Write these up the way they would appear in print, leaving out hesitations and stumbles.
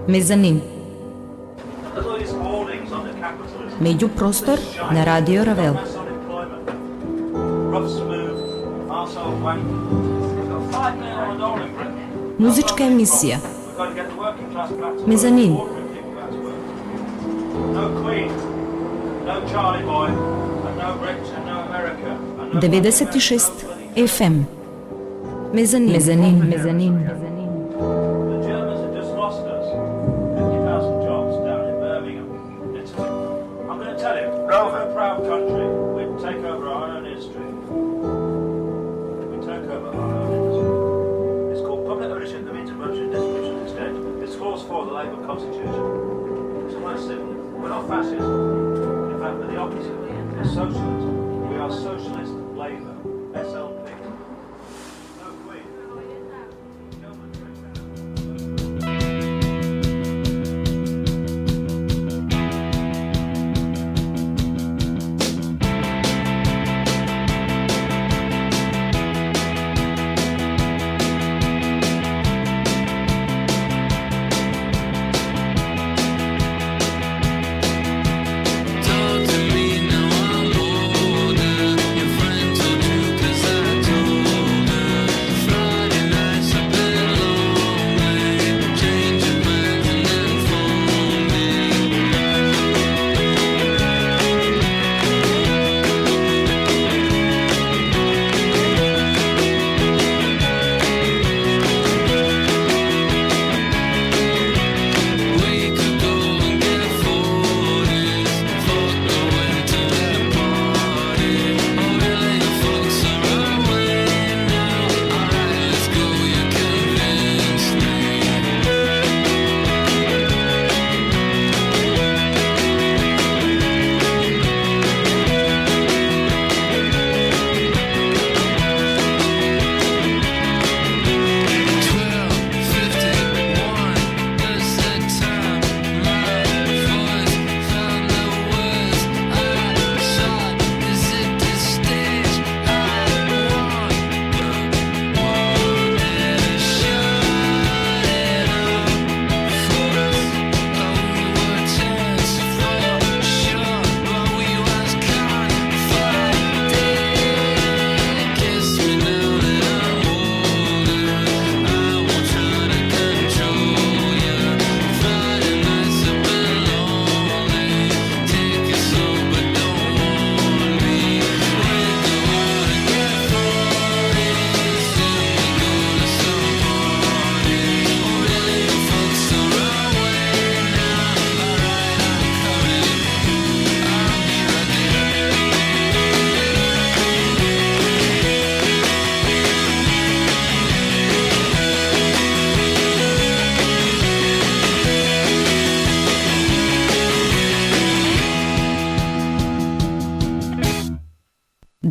Мезанин. Меѓупростор на Радио Равел. Музичка емисија. Мезанин. 96 FM. Мезанин. Мезанин. Мезанин.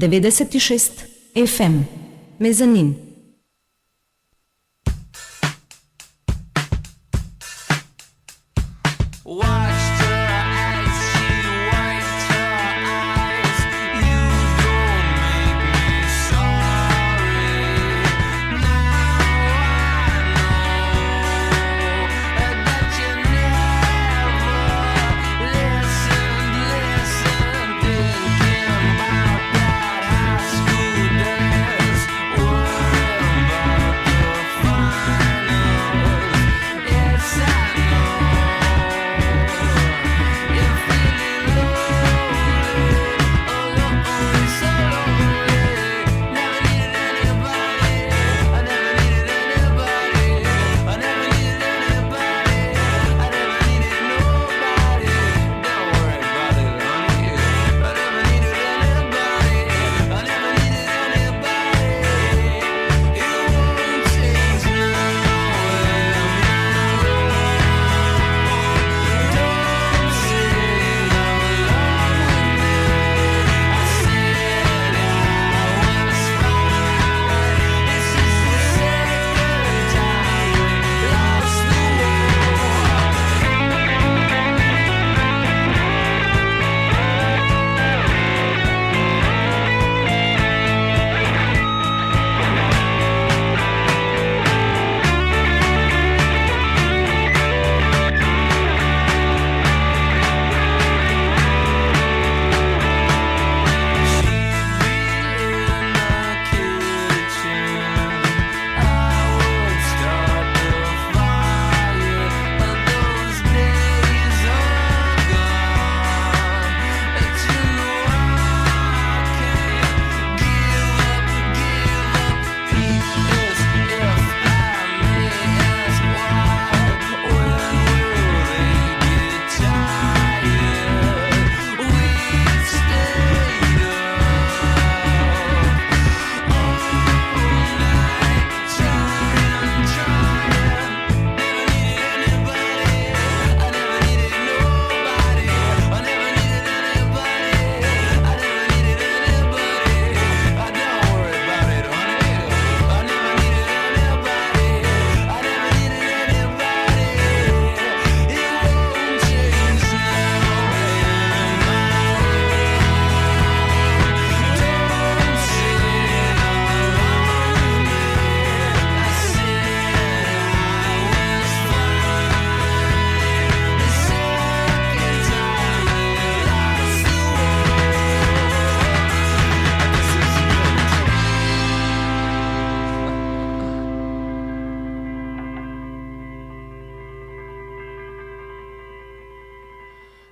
Деветдесет и шест FM. Мезанин.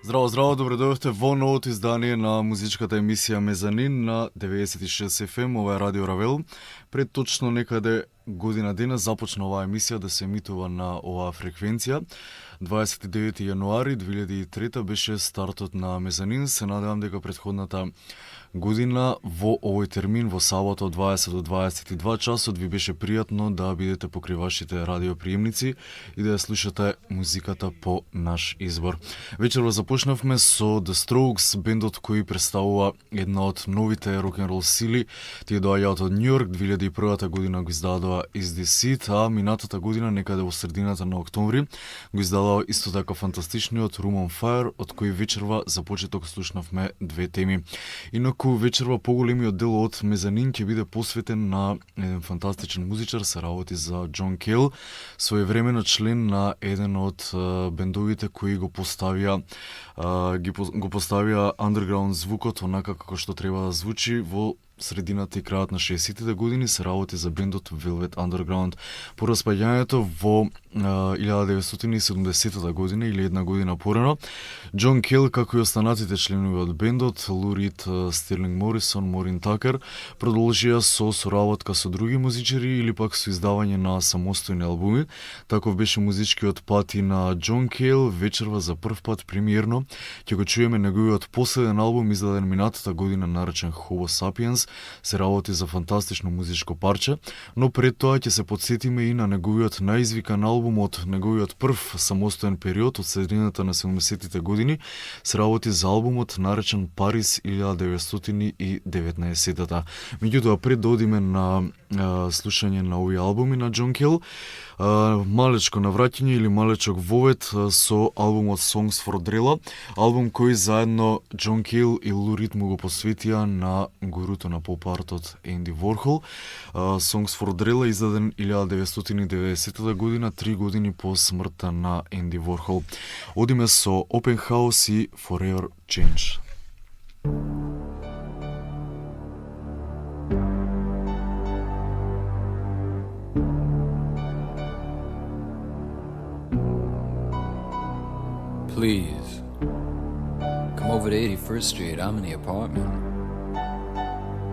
Здраво, здраво, добредојавте во новото издание на музичката емисија Мезанин на 96 FM, ова е Радио Равел. Пред точно некаде година дена започна оваа емисија да се емитува на оваа фреквенција. 29 јануари 2003 беше стартот на Мезанин. Се надевам дека претходната година во овој термин, во сабота од 20 до 22 часот, ви беше пријатно да бидете покрај вашите радиоприемници и да ја слушате музиката по наш избор. Вечерва започнавме со The Strokes, бендот кој представува една од новите рок-н-рол сили. Тие доаѓаат од Њујорк, 2001 година го издадоа Is This It, а минатата година, некаде во средината на октомври, го издадоа исто така фантастичниот Room on Fire, од кој вечерва за почеток слушнавме две теми. Инаку вечерва поголемиот дел од Мезанин ќе биде посветен на еден фантастичен музичар, се работи за Џон Кел, своевремено член на еден од бендовите кои го поставија андерграунд звукот онака како што треба да звучи во средината и крајот на 60-тите години. Се работи за бендот Velvet Underground. По распаѓањето во 1970 година или една година порано, Џон Кел, како и останатите членови од бендот, Лу Рид, Стерлинг Морисон, Морин Такер, продолжија со соработка со други музичари или пак со издавање на самостојни албуми. Таков беше музичкиот пат и на Џон Кел. Вечерва за прв пат премиерно ќе го чуеме неговиот последен албум, издаден минатата година, наречен Homo Sapiens. Се работи за фантастично музичко парче, но пред тоа ќе се подсетиме и на неговиот наизвикан албум од неговиот прв самостоен период од средината на 70-тите години. Се работи за албумот наречен Париз 1919-та. Меѓутоа, пред да одиме на слушање на овие албуми на Џон Кел, малечко навраќање или малечок вовет со албумот Songs for Drella, албум кој заедно Џон Кел и Лу Рид му го посветија на гуруто на поп-артот Енди Ворхол. Songs for Drella издаден 1990 година, 3 години по смртта на Енди Ворхол. Одиме со Open House и Forever Change. Please, come over to 81st Street. I'm in the apartment.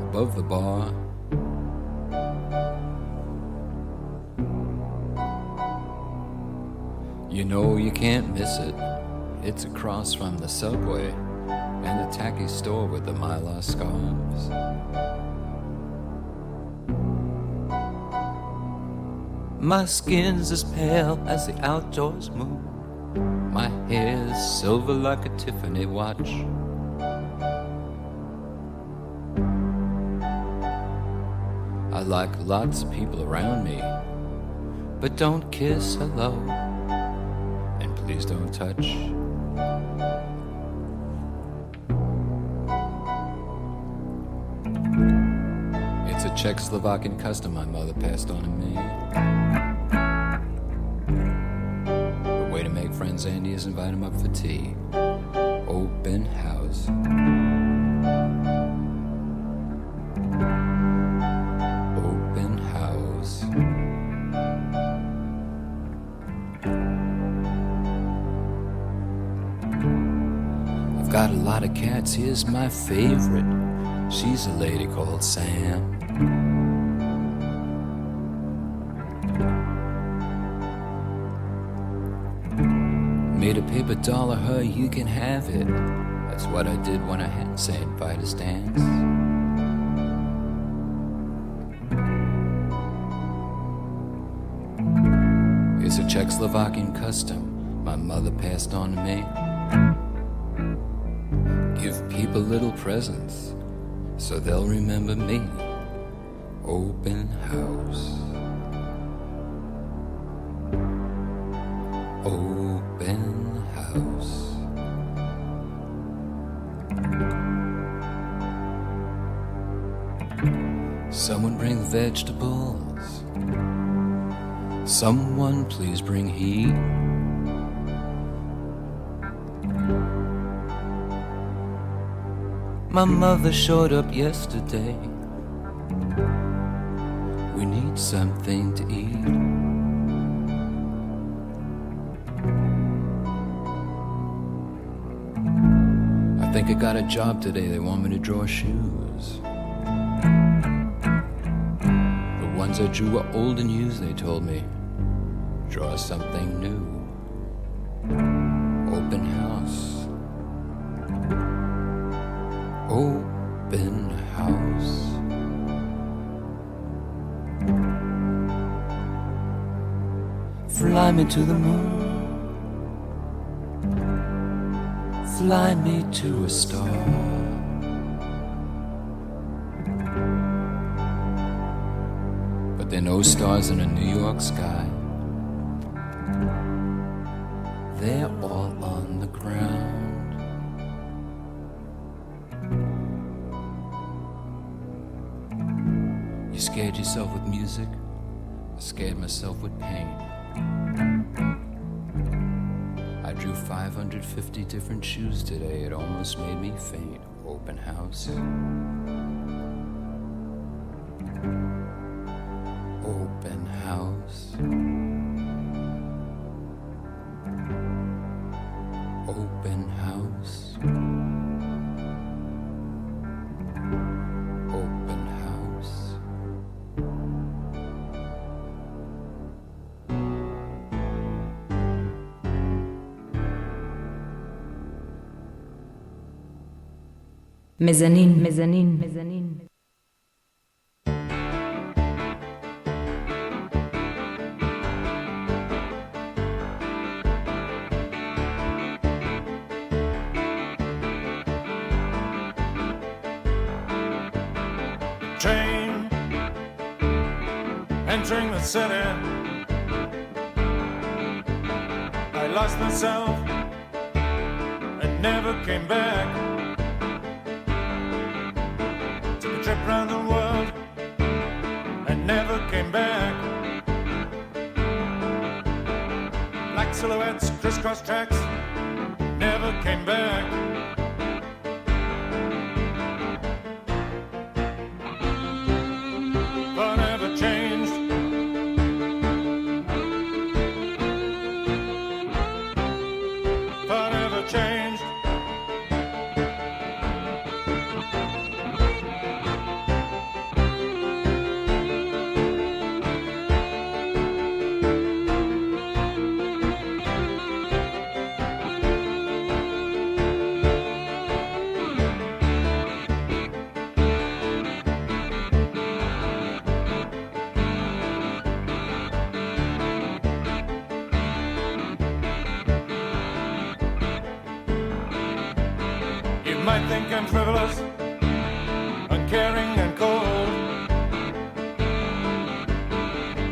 Above the bar. You know you can't miss it. It's across from the subway and the tacky store with the mylar scarves. My skin's as pale as the outdoors moon. My hair's silver like a Tiffany watch. I like lots of people around me, but don't kiss hello, and please don't touch. It's a Czechoslovakian custom my mother passed on to me. Friends Andy is invite him up for tea. Open house. Open house. I've got a lot of cats. Here's my favorite. She's a lady called Sam. Made a paper doll of her, you can have it. That's what I did when I had St. Vitus dance. It's a Czechoslovakian custom my mother passed on to me. Give people little presents so they'll remember me. Open house. Open house. Someone bring vegetables. Someone please bring heat. My mother showed up yesterday. We need something to eat. think I got a job today. They want me to draw shoes. The ones I drew were old and used, they told me. Draw something new. Open house. Open house. Fly me to the moon. Fly me to a star. But there are no stars in a New York sky. They're all on the ground. You scared yourself with music. I scared myself with pain. I drew 550 different shoes today. It almost made me faint. Open house. Open house. Open house. Open house. מזנין, מזנין, מזנין. Train entering the city, I lost myself and never came back. Took a trip around the world and never came back. Black silhouettes, crisscross tracks, never came back. Whatever changed, whatever changed. You might think I'm frivolous, uncaring and cold.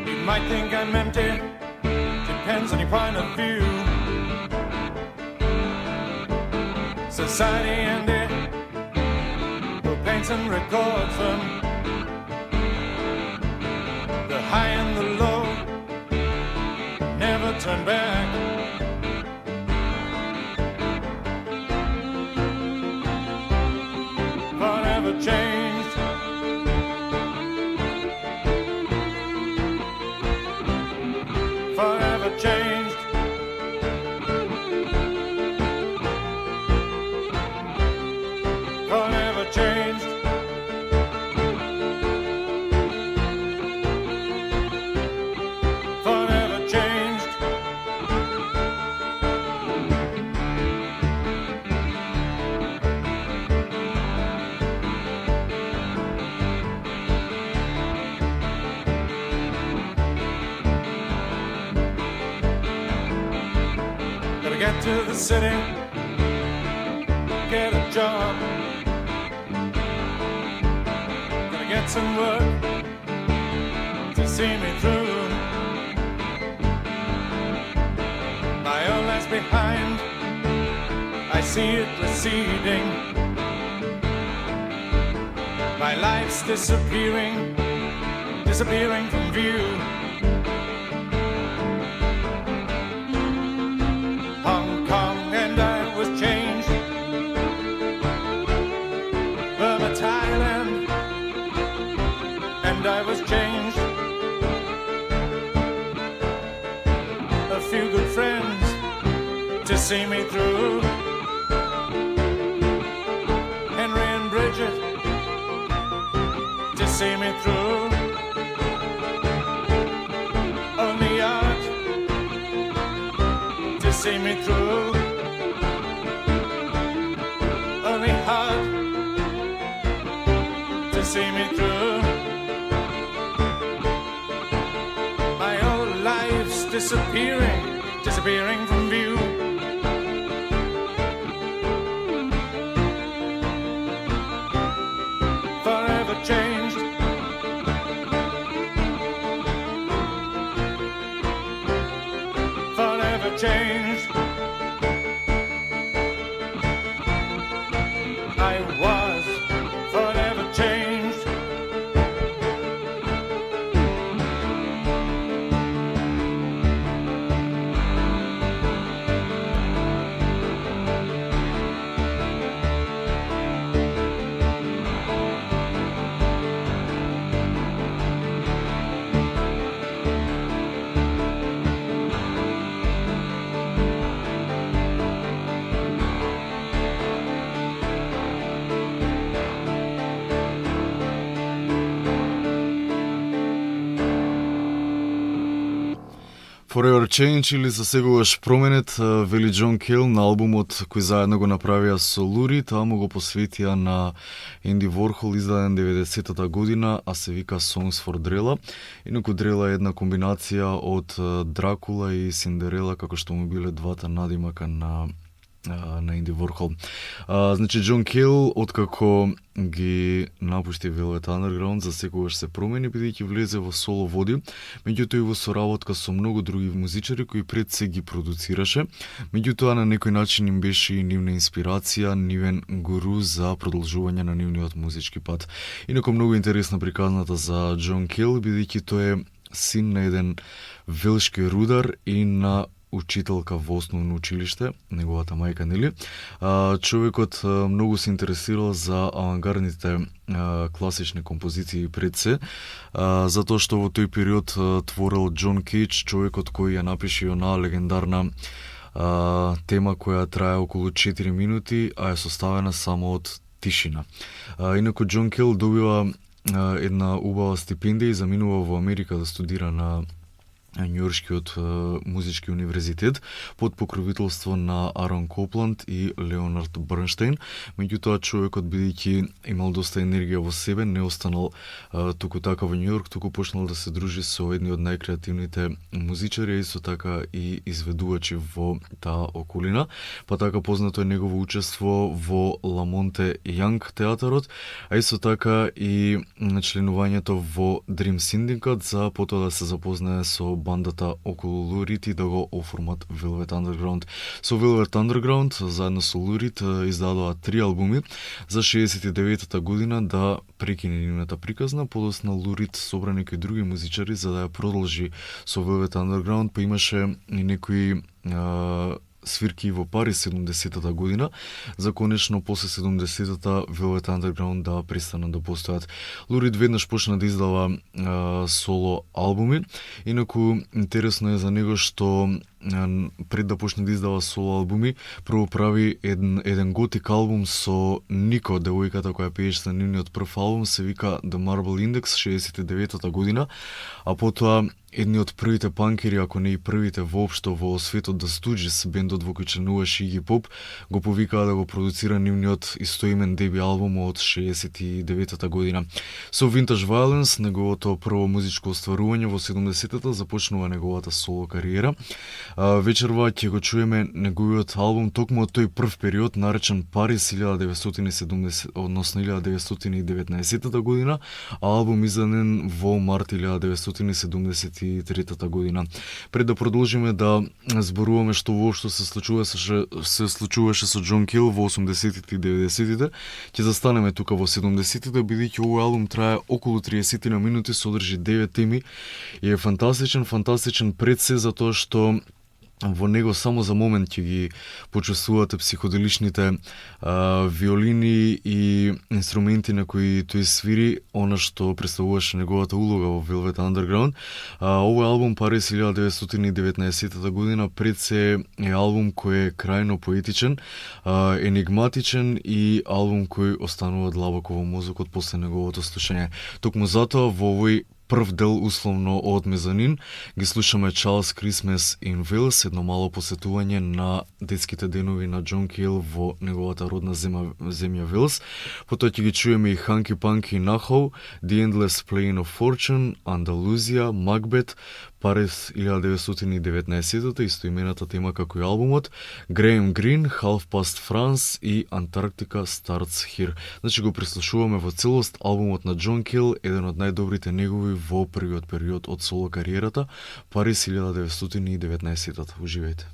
You might think I'm empty, depends on your point of view. Society and it, who paints and records them. The high and the low, never turn back. Whatever changed, forever changed. Forever changed. Forever changed. Gotta get to the city, get a job. Gotta get some work to see me through. My own life's behind, I see it receding. My life's disappearing, disappearing from view. Hong Kong and I was changed. Burma, Thailand, and I was changed. A few good friends to see me through. see me through. Only art to see me through. Only heart to see me through. My whole life's disappearing from view. Forever changed. Forever changed. I was forever changed. Forever Change или за сегогаш променет, вели Џон Кел на албумот кој заедно го направија со Лу Рид, а му го посветија на Енди Ворхол, издаден 90-та година, а се вика Songs for Drella. Инаку Дрела е една комбинација од Дракула и Синдерела, како што му биле двата надимака на Енди Ворхол. Значи, Џон Кел, откако ги напушти Velvet Underground, за секогаш се промени, бидејќи влезе во соло води, меѓутоа и во соработка со многу други музичари кои пред се ги продуцираше. Меѓутоа, на некој начин им беше и нивна инспирација, нивен гуру за продолжување на нивниот музички пат. Инаку многу интересна приказната за Џон Кел, бидејќи тој е син на еден велшки рудар и на учителка во основно училиште, неговата мајка, нели? Човекот многу се интересирал за авангардните класични композиции пред се, затоа што во тој период творел Џон Кейдж, човекот кој ја напише она легендарна тема која трае околу 4 минути, а е составена само од тишина. Инаку Џон Кел добива една убава стипендија и заминува во Америка да студира на Њујоршкиот музички универзитет под покровителство на Арон Копланд и Леонард Бернштейн. Меѓутоа, човекот, бидејќи имал доста енергија во себе, не останал туку така во Њујорк, туку почнал да се дружи со едни од најкреативните музичари, исто така и изведувачи во таа околина. Па така познато е негово учество во Ламонте Јанг театарот, а исто така и членувањето во Dream Syndicate за потоа да се запознае со бандата околу Лу Рид и да го оформат Velvet Underground. Со Velvet Underground, заедно со Лу Рид, издадоа 3 албуми за 69-та година да прекине нивната приказна. Подосна Лу Рид собра некои други музичари за да ја продолжи со Velvet Underground, па имаше и некои свирки во Париз 70-та година, за конечно после 70-та Velvet Underground да престанат да постојат. Лу Рид веднаш почна да издава соло албуми, инаку интересно е за него што пред да почне да издава соло албуми, прво прави еден готик албум со Нико, девојката која пееше на нивниот прв албум, се вика The Marble Index, 69-та година, а потоа едни од првите панкери, ако не и првите воопшто во светот, The Stooges, бендот во кој членуваше Иги Поп, го повикаа да го продуцира нивниот истоимен деби албум од 69-та година. Со Vintage Violence, неговото прво музичко остварување во 70-та, започнува неговата соло кариера. Вечерва ќе го чуеме неговиот албум токму од тој прв период, наречен Париз 1970, односно 1919 година, а албум издаден во март 1973 година. Пред да продолжиме да зборуваме што воопшто се случуваше со Џон Кел во 80-тите и 90-тите, ќе застанеме тука во 70-тите, бидејќи овој албум трае околу 30 на минути, содржи 9 теми и е фантастичен пред се затоа што Во него само за момент ќе ги почувствувате психоделичните виолини и инструменти на кои тој свири, она што представуваше неговата улога во Velvet Underground. Овој албум Париз 1919 година пред се е албум кој е крајно поетичен, енигматичен и албум кој останува длабоко во мозокот после неговото слушање. Токму затоа во овој прв дел условно од Мезанин ги слушаме Charles Christmas in Wales, едно мало посетување на детските денови на Џон Кейл во неговата родна земја Велс. Потоа ќе ги чуеме и Hanky Panky Nahau, The Endless Plane of Fortune, Андалузија, Macbeth, Париз 1919, истоимената тема како и албумот, Graham Greene, Half Past France и Antarctica Starts Here. Значи го преслушуваме во целост албумот на Џон Кейл, еден од најдобрите негови во првиот период од соло кариерата, Париз 1919. Уживајте.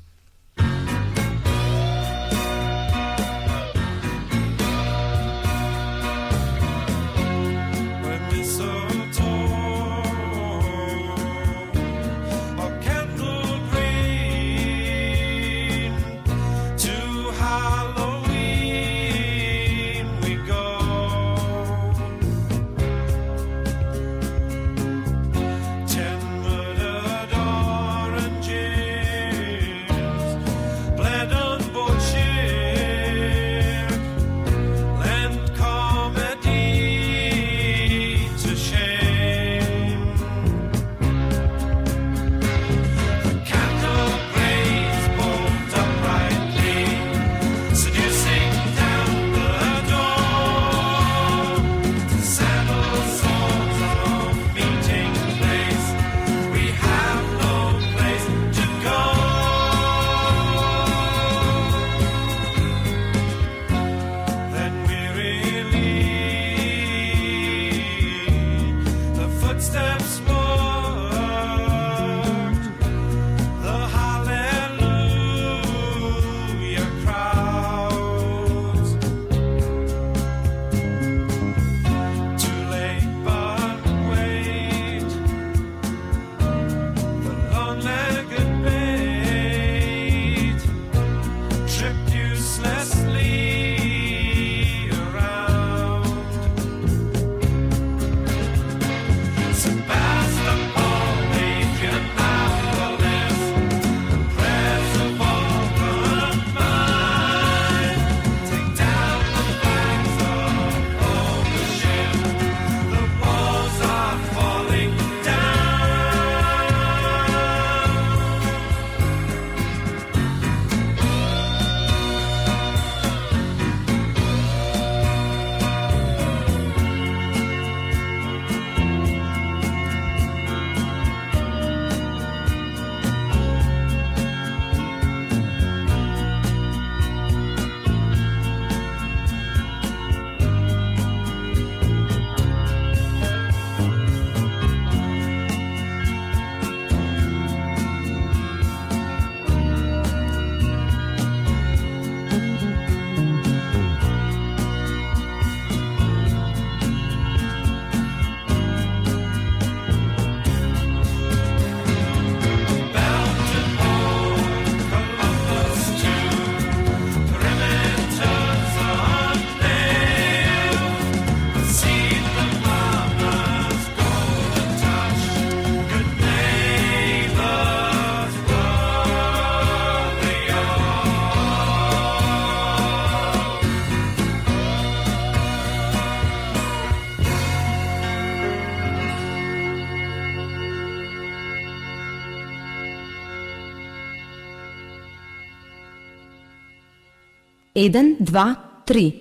Еден, два, три.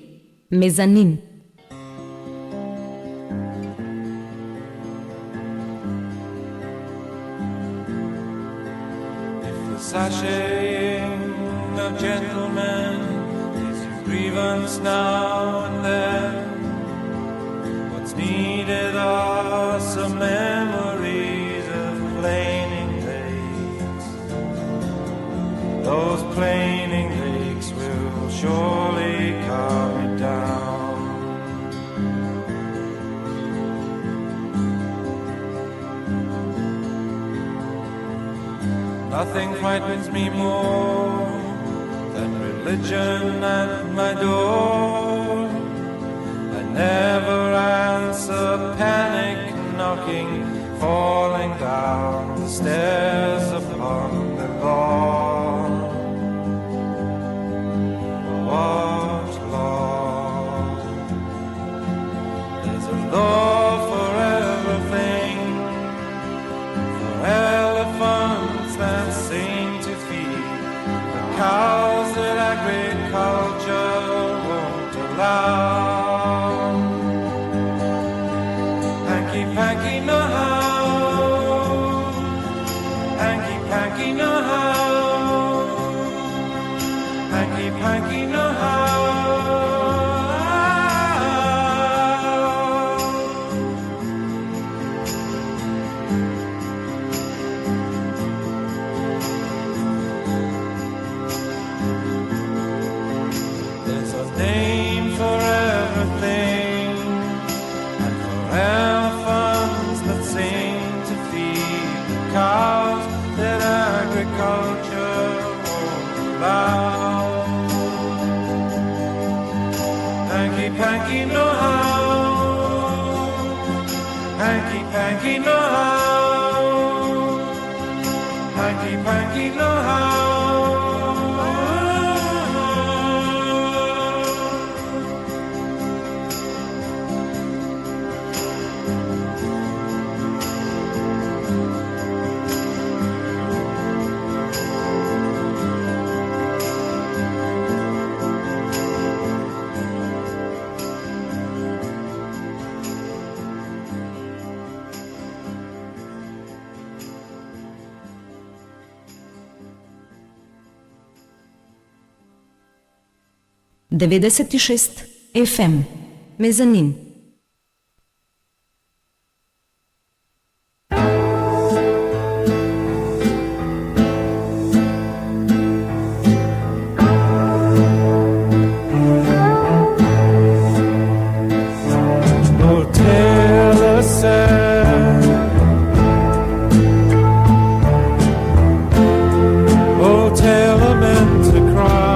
Мезанин. Sashaying of gentlemen is a grievance now and then. What's needed are some memories of planing lakes. Those planing lakes will surely calm me down. Nothing frightens me more than religion at my door. I never answer panic knocking, falling down the stairs upon the lawn. What law? There's a law for everything, for elephants that sing to feed the cows that agriculture won't allow. Hanky panky know how, hanky panky know how, hanky panky know how. There's a name for everything, and for elephants that sing to feed the cows that agriculture won't allow. Hanky panky know how, hanky panky know how, hanky panky know how. Devedeset i šest FM Mezanin. Oh, Taylor said, oh, Taylor meant to cry.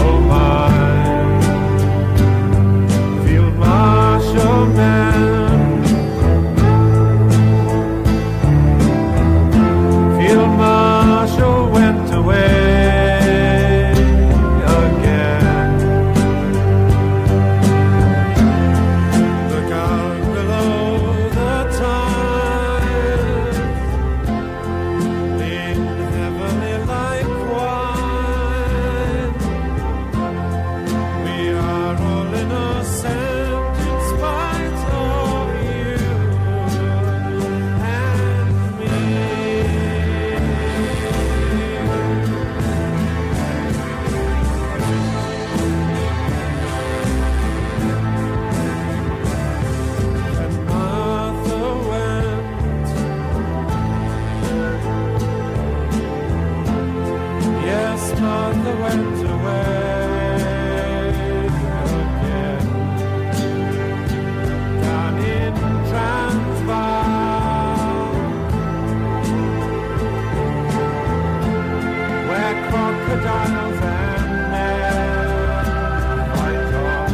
Oh, my Field Marshal man, Field Marshal went away again. Look out below the tide, in heavenly light wide. We are all innocent in spite of you and me. And Martha went, yes, Martha went away again. Down in Transvaal, where crocodiles and men fight on.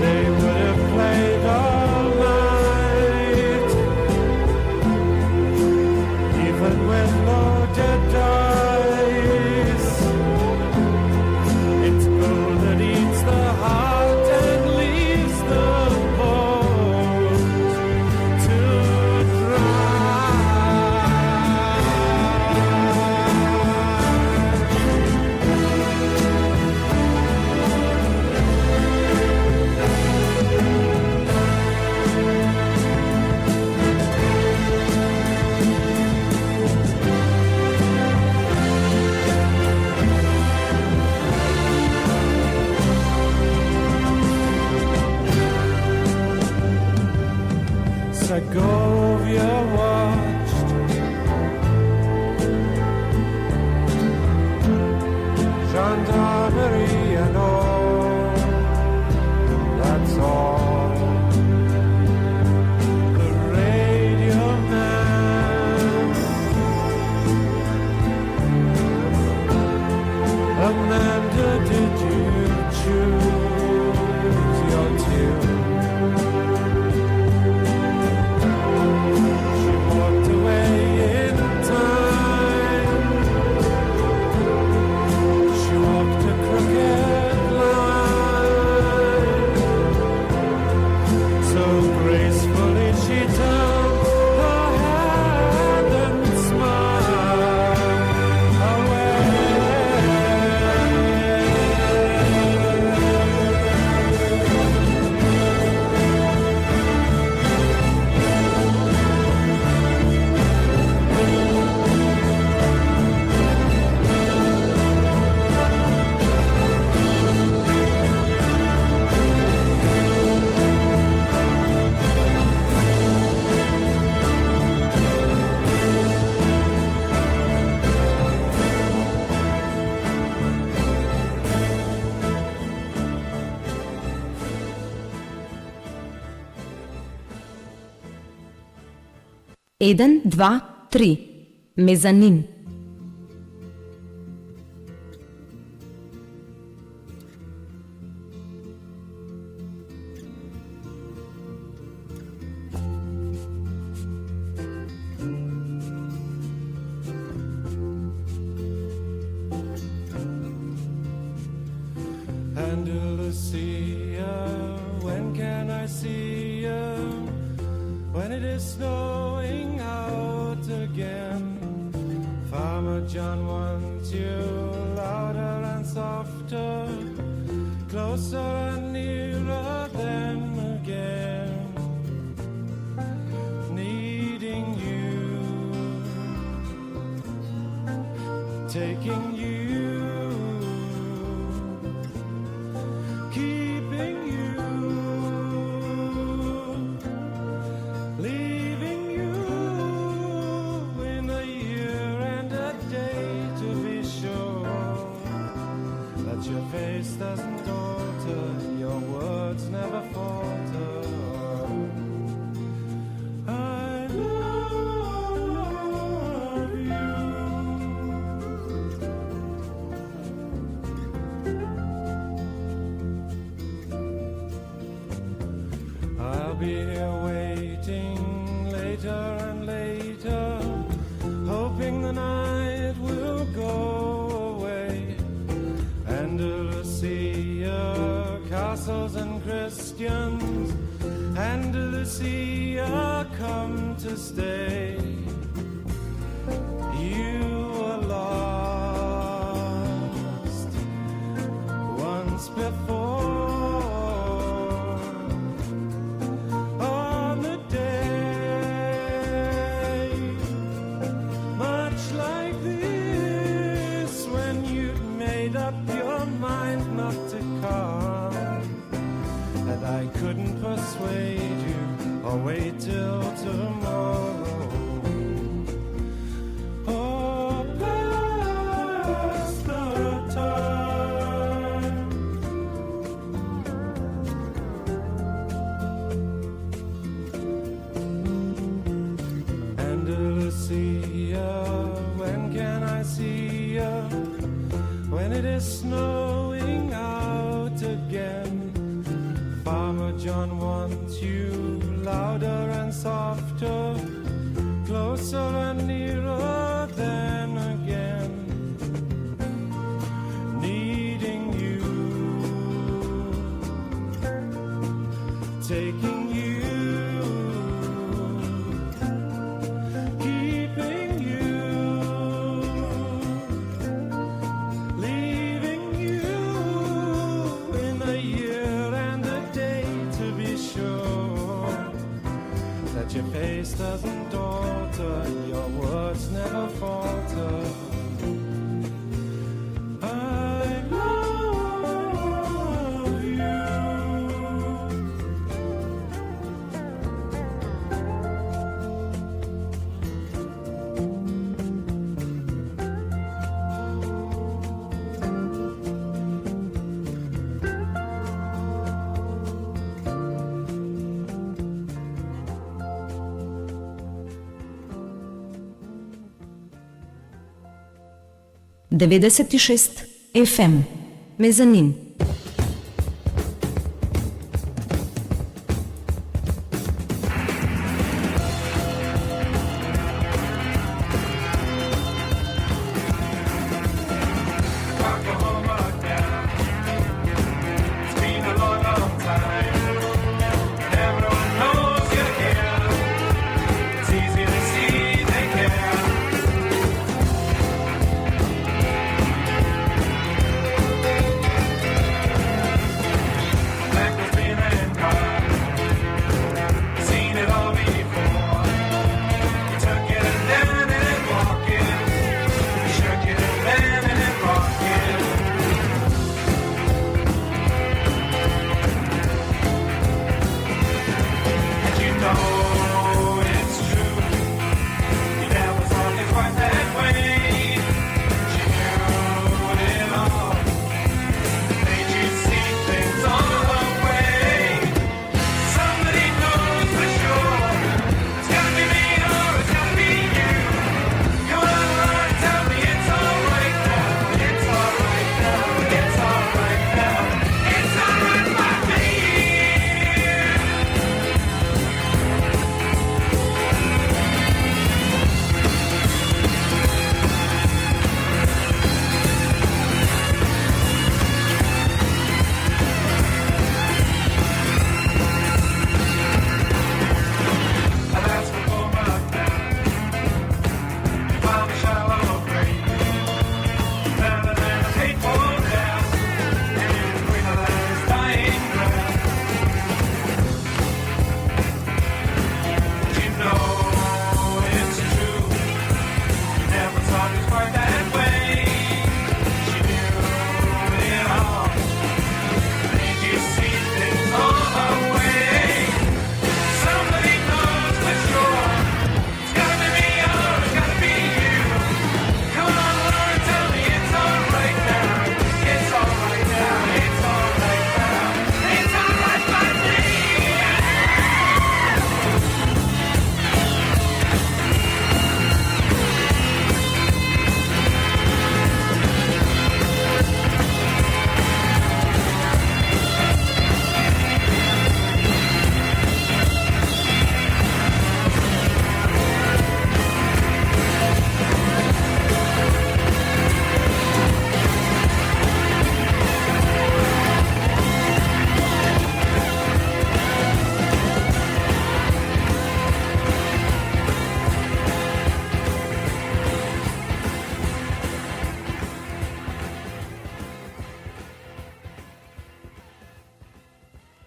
They would have played all night, even with loaded dice. It's gold that eats the heart and leaves the bones to Segovia watched gendarmerie and all, that's all. The rain Amanda, did you choose your tune? She walked away in time. She walked a crooked line. So gracefully she turned her head and smiled away. Еден, два, три. Мезанин. Andalusia, when can I see you? When it is snowing out again. Farmer John wants you louder and softer, closer and nearer than again. Needing you, taking you, keeping you, leaving you in a year and a day to be sure that your face doesn't alter, your words never falter. I love you. I'll be here waiting later and later, hoping the night will go away. Andalusia, castles and Christians, Andalusia, come to stay. You were lost once before, on the day much like this, when you'd made up your mind not to come, and I couldn't persuade you or wait till tomorrow. Oh, past the time. Andalusia, when can I see you? When it is snowing out again. Farmer John wants you louder and softer, closer and nearer than again. Needing you, taking you, keeping you, leaving you in a year and a day to be sure that your face doesn't alter, your words never falter. I love you. Деведесет и шест FM. Mezzanine.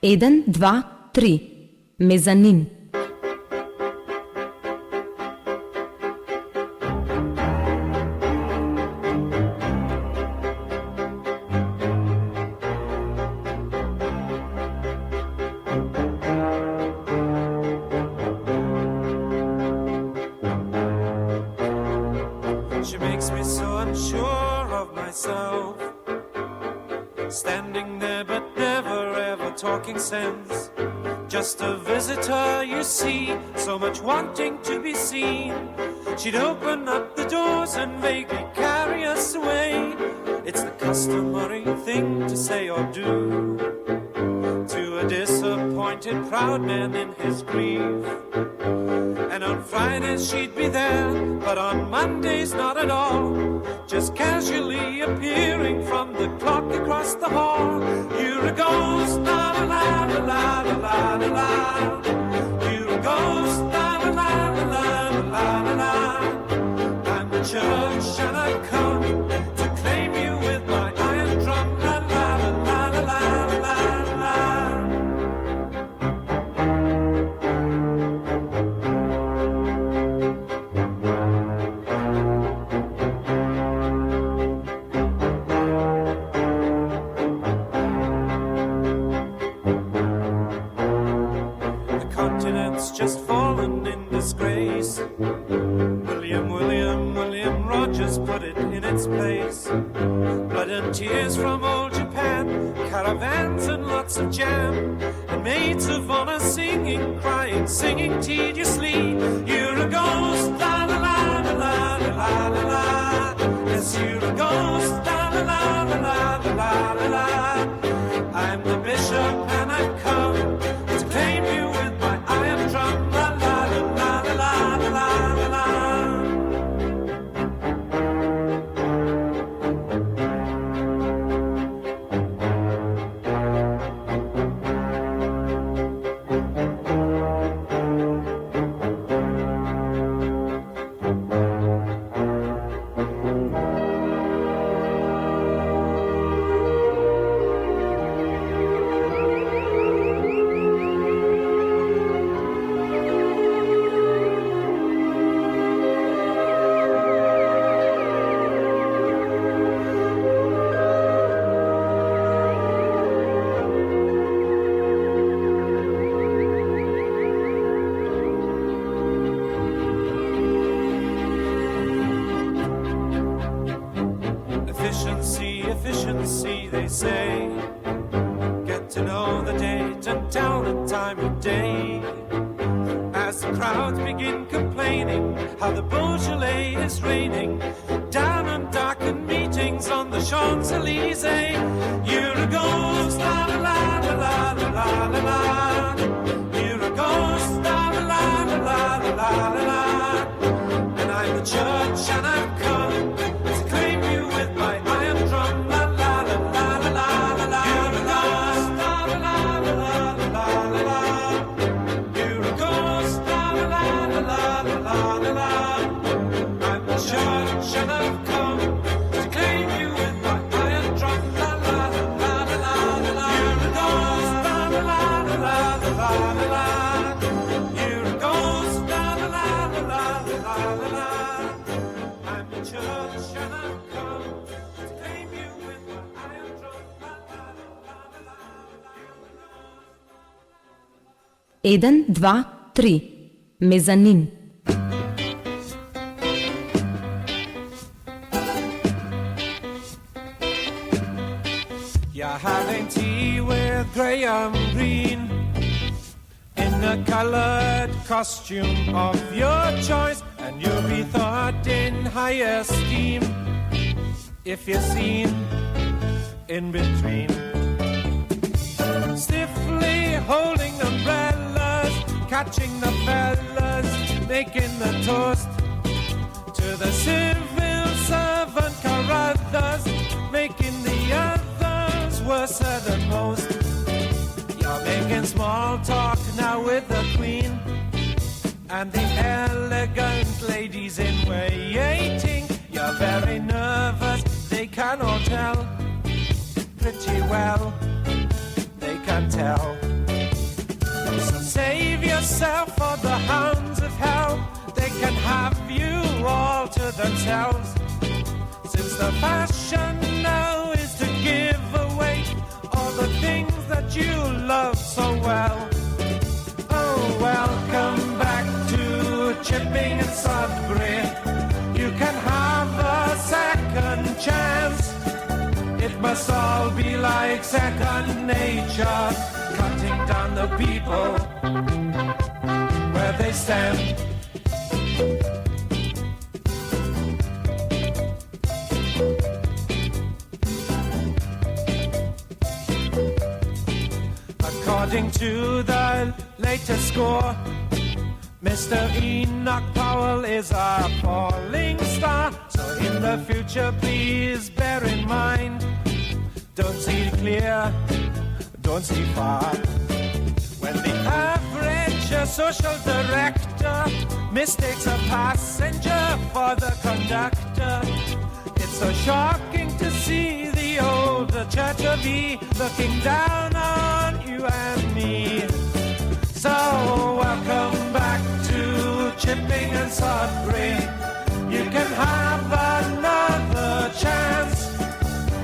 Eden, dva, tri. Mezanin. She makes me so unsure of myself, standing there but never ever talking sense. Just a visitor, you see, so much wanting to be seen. She'd open up the doors and vaguely carry us away. It's the customary thing to say or do to a disappointed proud man in his grief. And on Fridays she'd be there, but on Mondays not at all, just casually appearing from the clock across the hall. You're a ghost, la la la la la la la la. You're a ghost, la la la la la la la la. I'm the church and I've come to claim you with my iron drum, la la la la la la la la. Just fallen in disgrace. William Rogers put it in its place. Blood and tears from old Japan, caravans and lots of jam, and maids of honor singing, crying, singing tediously. You're a ghost, la la la la la la la la. Yes, you're a ghost, la la la la efficiency, they say. Get to know the date and tell the time of day. As the crowds begin complaining how the Beaujolais is raining down on darkened meetings on the Champs-Elysees. Year ago, la la la la la la la la. Year ago, la la la la la la la la. And I'm the church and I've come to claim you with my iron drum. La la la la la la la la. Year ago, la la la la la la la. Year ago, la la la la la la la. I'm the church and I've come to claim you with my iron drum. La la la la la la la. Year ago, la la la la la la la. Year ago, la la la la la la la. I'm the church and I've come to claim you with my iron drum. La la la la la la. 1, 2, 3. Mezanin. You're having tea with Graham Greene in a colored costume of your choice, and you'll be thought in high esteem if you're seen in between, stiffly holding umbrellas, catching the fellas, making the toast to the civil servant Carruthers, making the others worse than most. You're making small talk now with the Queen and the elegant ladies in waiting. You're very nervous, they can all tell. Pretty well, they can tell. So save yourself for the hounds of hell. They can have you all to themselves. Since the fashion now is to give away all the things that you love so well. Oh, welcome back to Chipping and Sudbury. You can have a second chance. It must all be like second nature, cutting down the people where they stand. According to the latest score, Mr. Enoch Powell is a falling star. So in the future, please bear in mind, don't see clear, don't see far. When the average social director mistakes a passenger for the conductor, it's so shocking to see the old Church of E looking down on you and me. So welcome back to Chipping and Sudbury. You can have another chance.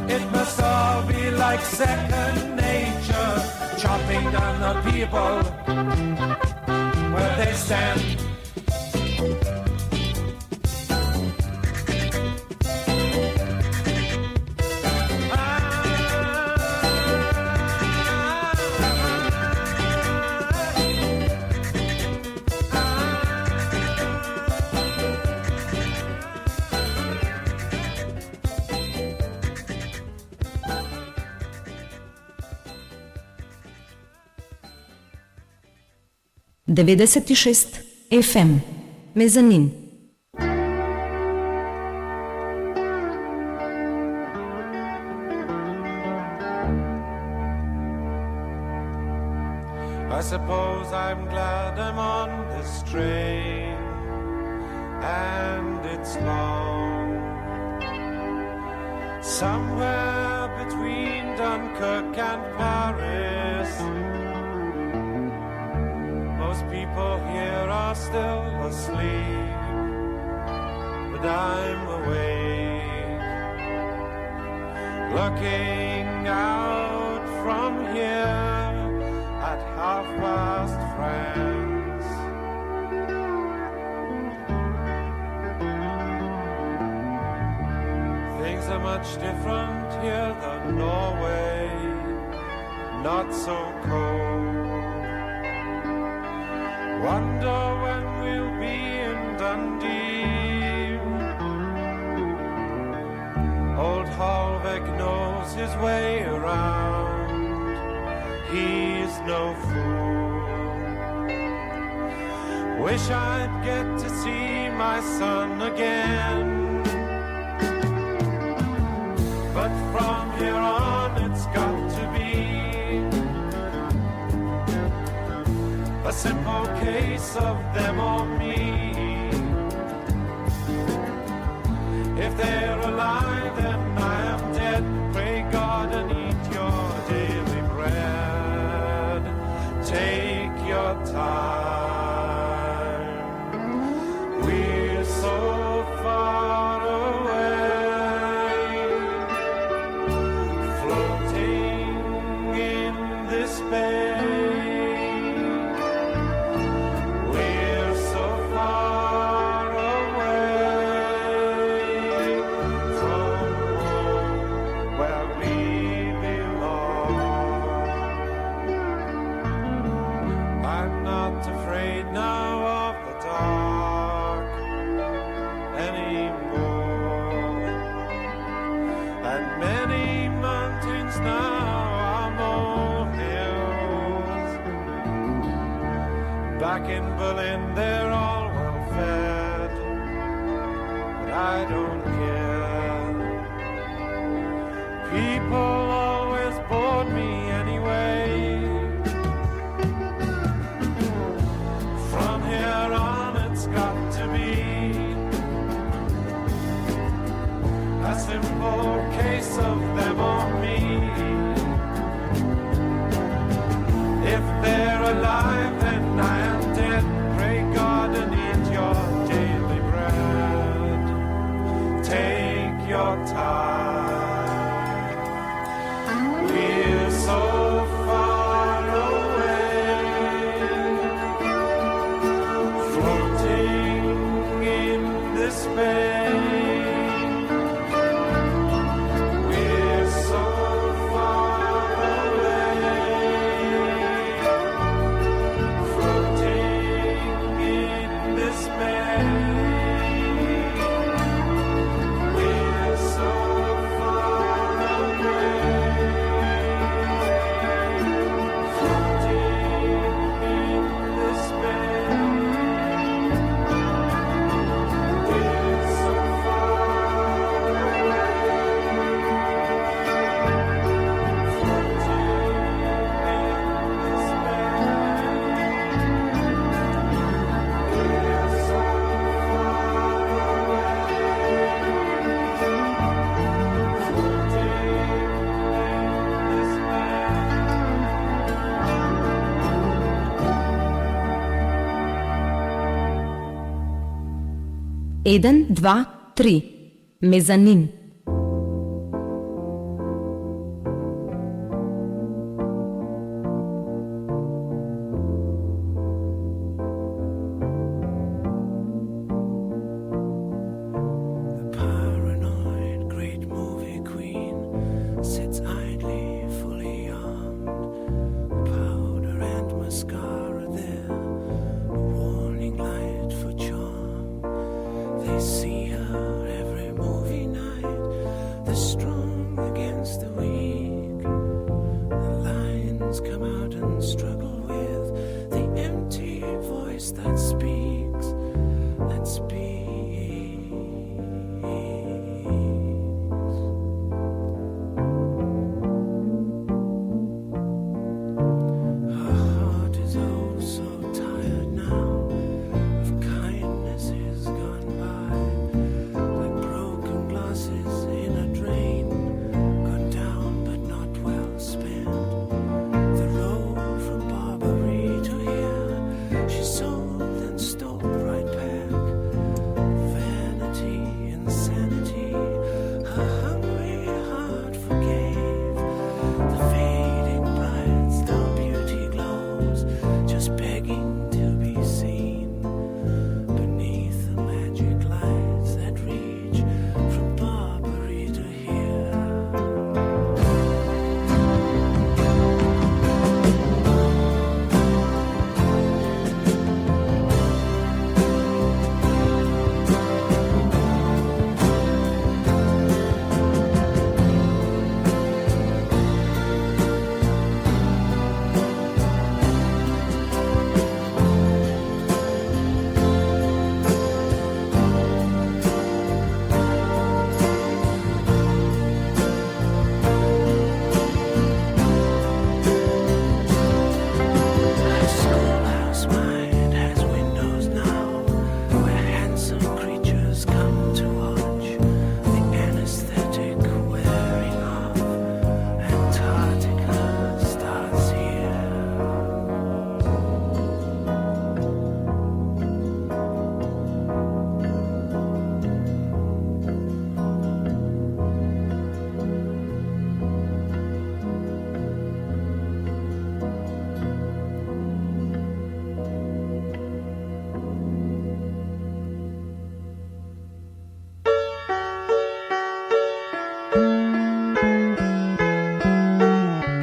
It must all be like second nature, chopping down the people where they stand. Devedeset i šest FM. Mezanin. I suppose I'm glad I'm on this train, and it's long. Somewhere between Dunkirk and Paris. Most people here are still asleep, but I'm awake, looking out from here at half-past France. Things are much different here than Norway, not so cold. Wonder when we'll be in Dundee. Old Hallvik knows his way around, he's no fool. Wish I'd get to see my son again, but from here on it's got to be a simple case of them or me. If they're alive then I am dead. Pray God and eat your daily bread. Take your time. We're so far away, floating in this bay. We're so far away from home where we belong. I'm not afraid now of the dark anymore, and many mountains now are molehills. Back in Berlin they're all well fed, but I don't care. People always bored me anyway. From here on it's got to be a simple case of them or me. If they're alive then I am dead. Pray God and eat your daily bread. Take your time. We're so far away, floating in this bay. We're so far away, floating in this bay. We're so far away, floating in this bay. We're so far Eden, dva, tri. Mezanin. The paranoid great movie queen sits idly, fully armed, powder and mascara there, a warning light for charm. They see her every movie night,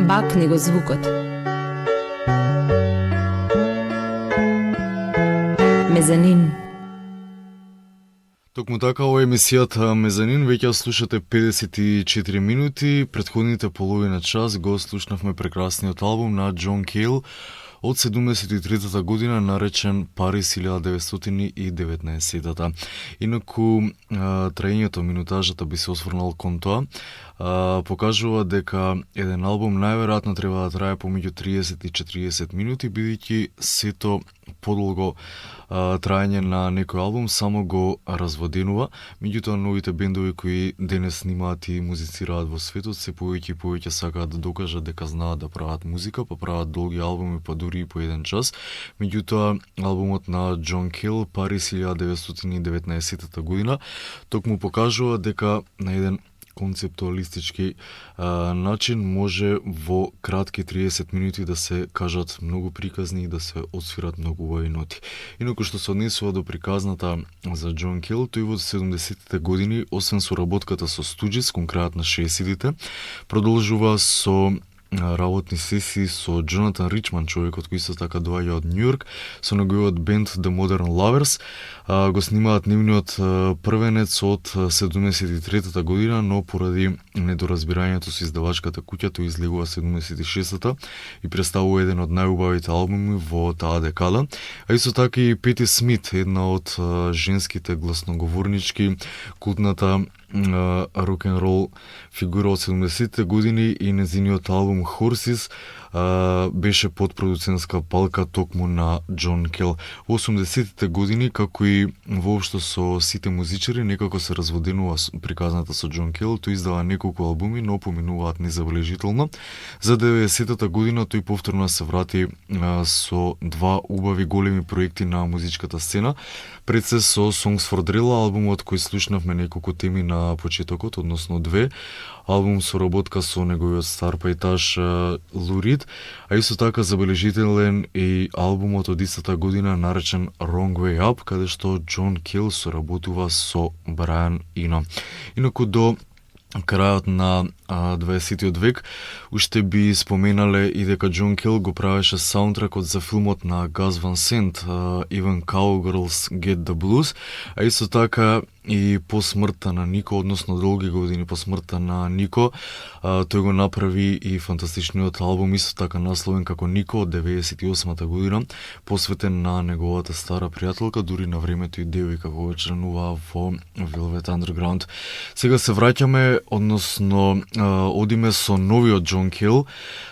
Амбак него звукот. Мезанин. Токму така, ова е емисијата Мезанин, веќе ја слушате 54 минути, претходните половина час го слушнавме прекрасниот албум на Џон Кейл од 73-та година, наречен Парис 1919-та. Инаку, траењето, минутажата би се осврнал кон тоа, покажува дека еден албум најверојатно треба да трае помеѓу 30 и 40 минути, бидејќи сето подолго траење на некој албум само го разводенува. Меѓутоа, новите бендови кои денес снимаат и музицираат во светот се повеќе и повеќе сакаат да докажат дека знаат да прават музика, па прават долги албуми, па дури и по еден час. Меѓутоа, албумот на Џон Кейл, Парис 1919 година, токму покажува дека на еден концептуалистички начин може во кратки 30 минути да се кажат многу приказни и да се отсвират многу убави ноти. Инаку што се однесува до приказната за Џон Кейл, тој во 70-те години, освен соработката со Стуџис кон крајот на 60-тите, продолжува со работни сесии со Джонатан Ричман, човекот кој исто така доаѓа од Њујорк, со неговиот бенд The Modern Lovers. Го снимаат нивниот првенец од 73-та година, но поради недоразбирањето со издавачката куќа тој излегува 76-та и представува еден од најубавите албуми во таа декада. А исто така и Пети Смит, една од женските гласноговорнички, култната рок-н-рол фигура од 70-те години, и незиниот албум Horses беше под продуцентска палка токму на Џон Кейл. Во 80-те години, како и воопшто со сите музичари, некако се разводенува приказната со Џон Кейл. Тој издава неколку албуми, но поминуваат незабележително. За 90-та година тој повторно се врати со два убави големи проекти на музичката сцена. Пред се со Songs for Drill, албумот кој слушнавме неколку теми на почетокот, односно две. Албум со работка со неговиот стар пајташ Лу Рид, а исто така забележителен и албумот од истата година наречен Wrong Way Up, каде што Џон Кейл соработува со Брайан Ино. Инаку до крајот на 20-тиот век уште би споменале и дека Џон Кейл го правеше саундтракот за филмот на Газ Ван Сент, Even Cowgirls Get the Blues, а исто така и по смртта на Нико, односно долги години по смртта на Нико, тој го направи и фантастичниот албум, исто така насловен како Нико, од 98-та година, посветен на неговата стара пријателка, дури на времето и девојка кога членува во Velvet Underground. Сега се враќаме, односно одиме со новиот Џон Кейл,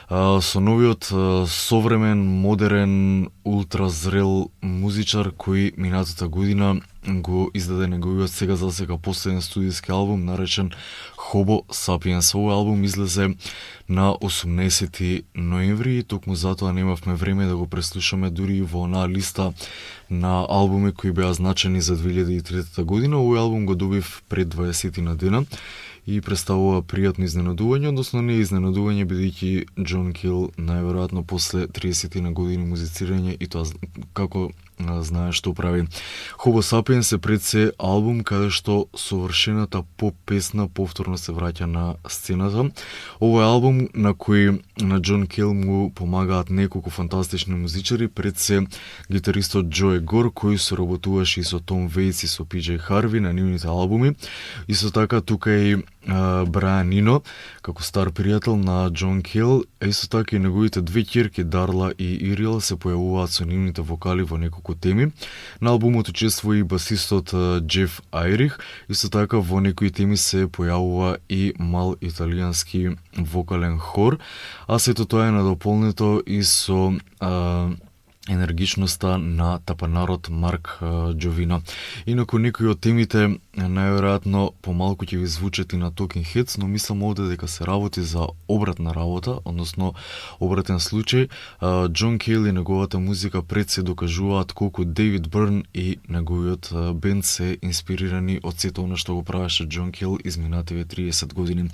со новиот современ, модерен, ултразрел музичар кој минатата година го издаде неговиот сега за сега последен студиски албум наречен Homo Sapiens. Овој албум излезе на 18 ноември и токму затоа немавме време да го преслушаме дури во онаа листа на албуми кои беа значени за 2003 година. Овој албум го добив пред 20 на дена и представува пријатно изненадување, односно не изненадување, бидејќи Џон Кейл најверојатно после 30 на години музицирање и тоа како знае што прави. Homo Sapiens е пред се албум каде што совршената поп песна повторно се враќа на сцената. Овој албум на кој на Џон Кейл му помагаат неколку фантастични музичари, пред се гитаристот Џо Егор, кој соработуваше и со Том Вејтс и со Пиџеј Харви на нивните албуми. Исто така тука е и Брайан Ино, како стар пријател на Џон Кейл, а исто така и неговите две ќерки Дарла и Ирил се појавуваат со нивните вокали во неколку теми. На албумот учествува и басистот Џеф Ајрих, исто така во некои теми се појавува и мал италијански вокален хор, а сето тоа е надополнето и со енергичноста на тапанарот Марк Џовино. Инаку некои од темите најверојатно помалку ќе ви звучат и на Talking Heads, но мислам овде дека се работи за обратна работа, односно обратен случај. Џон Кейл и неговата музика пред се докажуваат колку Дейвид Бърн и неговиот бенд се инспирирани од сето она што го правеше Џон Кейл изминативе 30 години.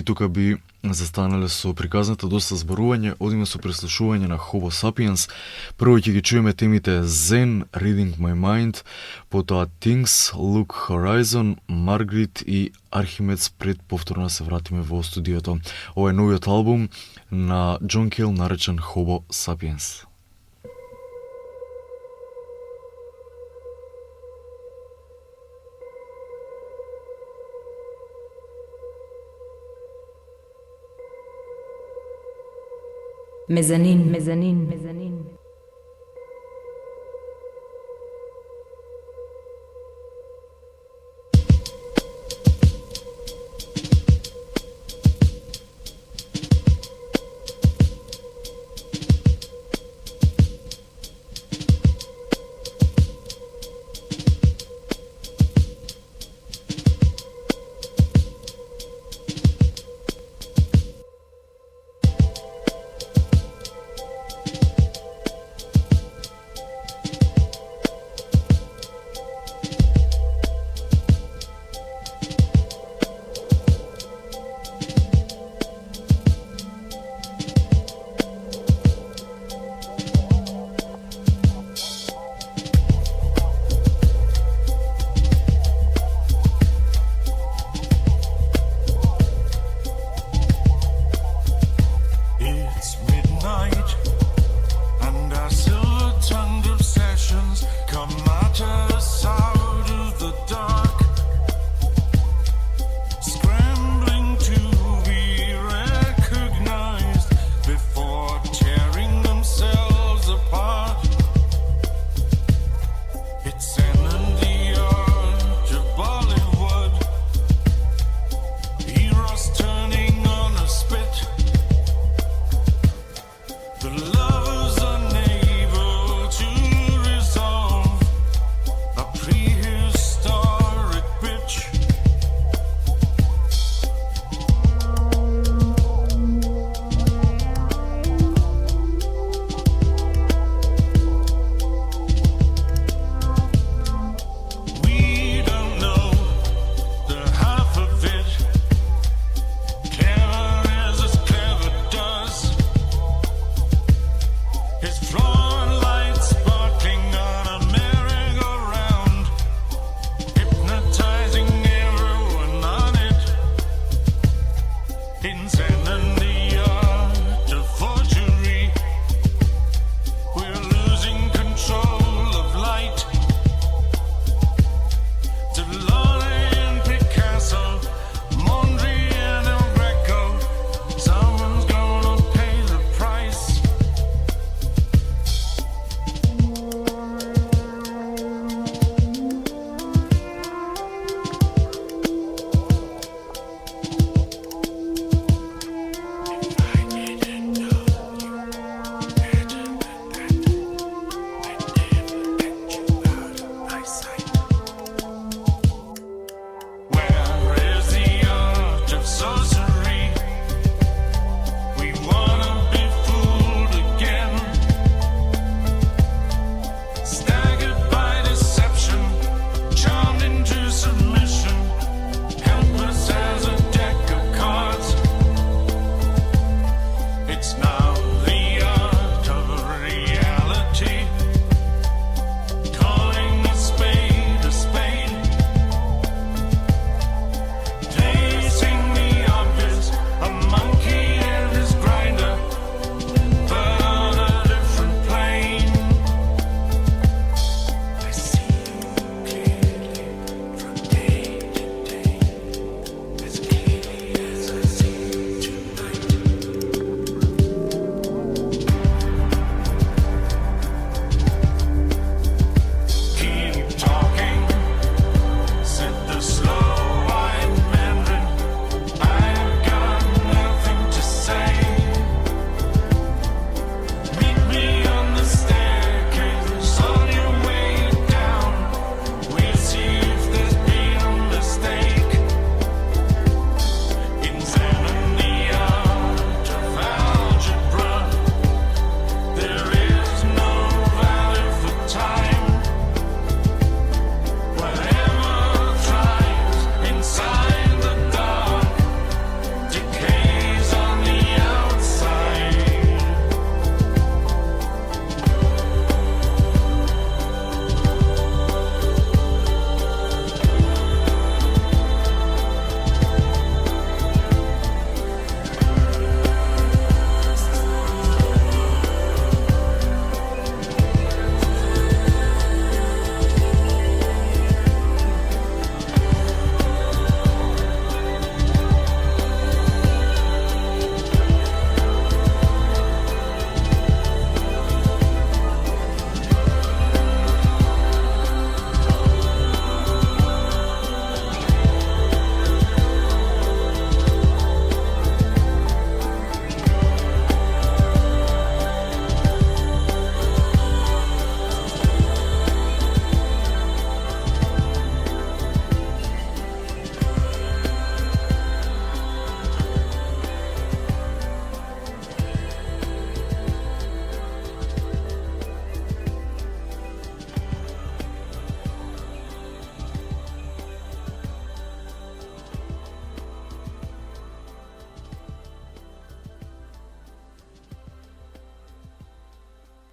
Тука би застанале со приказната доста зборување, одиме со преслушување на Homo Sapiens. Прво ќе ги чуеме темите Zen, Reading My Mind, потоа Things, Look Horizon, Margaret и Archimedes, пред повторно се вратиме во студиото. Ова е новиот албум на John Cale наречен Homo Sapiens. מזנין, מזנין, מזנין.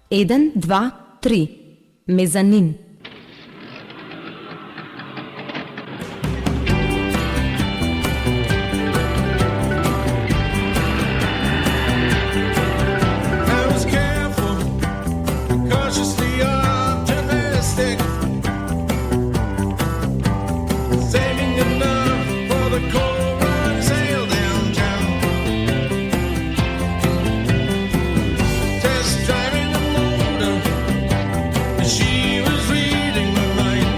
1, 2, 3. Мезанин. I was careful, cautiously optimistic, saving enough for the cold run sail downtown. Test driving the motor, and she was reading my mind.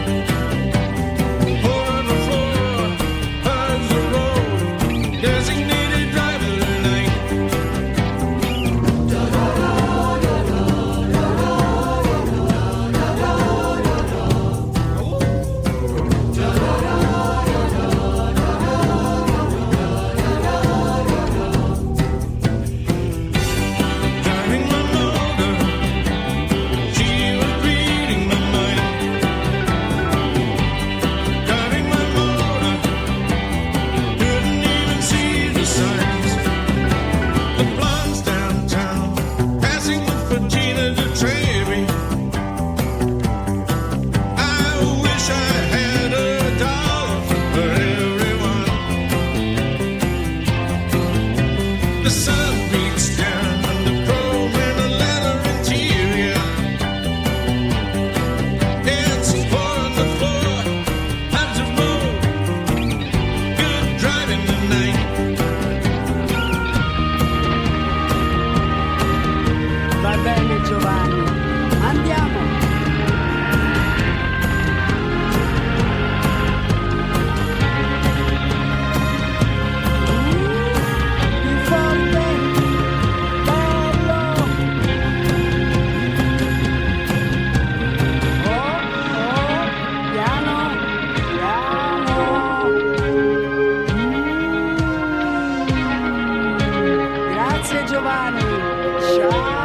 Pour on the floor, hugs the road, designated driver tonight. Driving my motor, she was reading my mind. Driving my motor, couldn't even see the signs. The blondes downtown, passing the Regina de Trevi. I wish I had $1 for everyone. The sun beats down on the chrome and the leather interior. It's four on the floor, lots of road, good driving tonight. Va bene Giovanni, andiamo! Più forte! Bello! Piano! Piano! Grazie Giovanni! Ciao!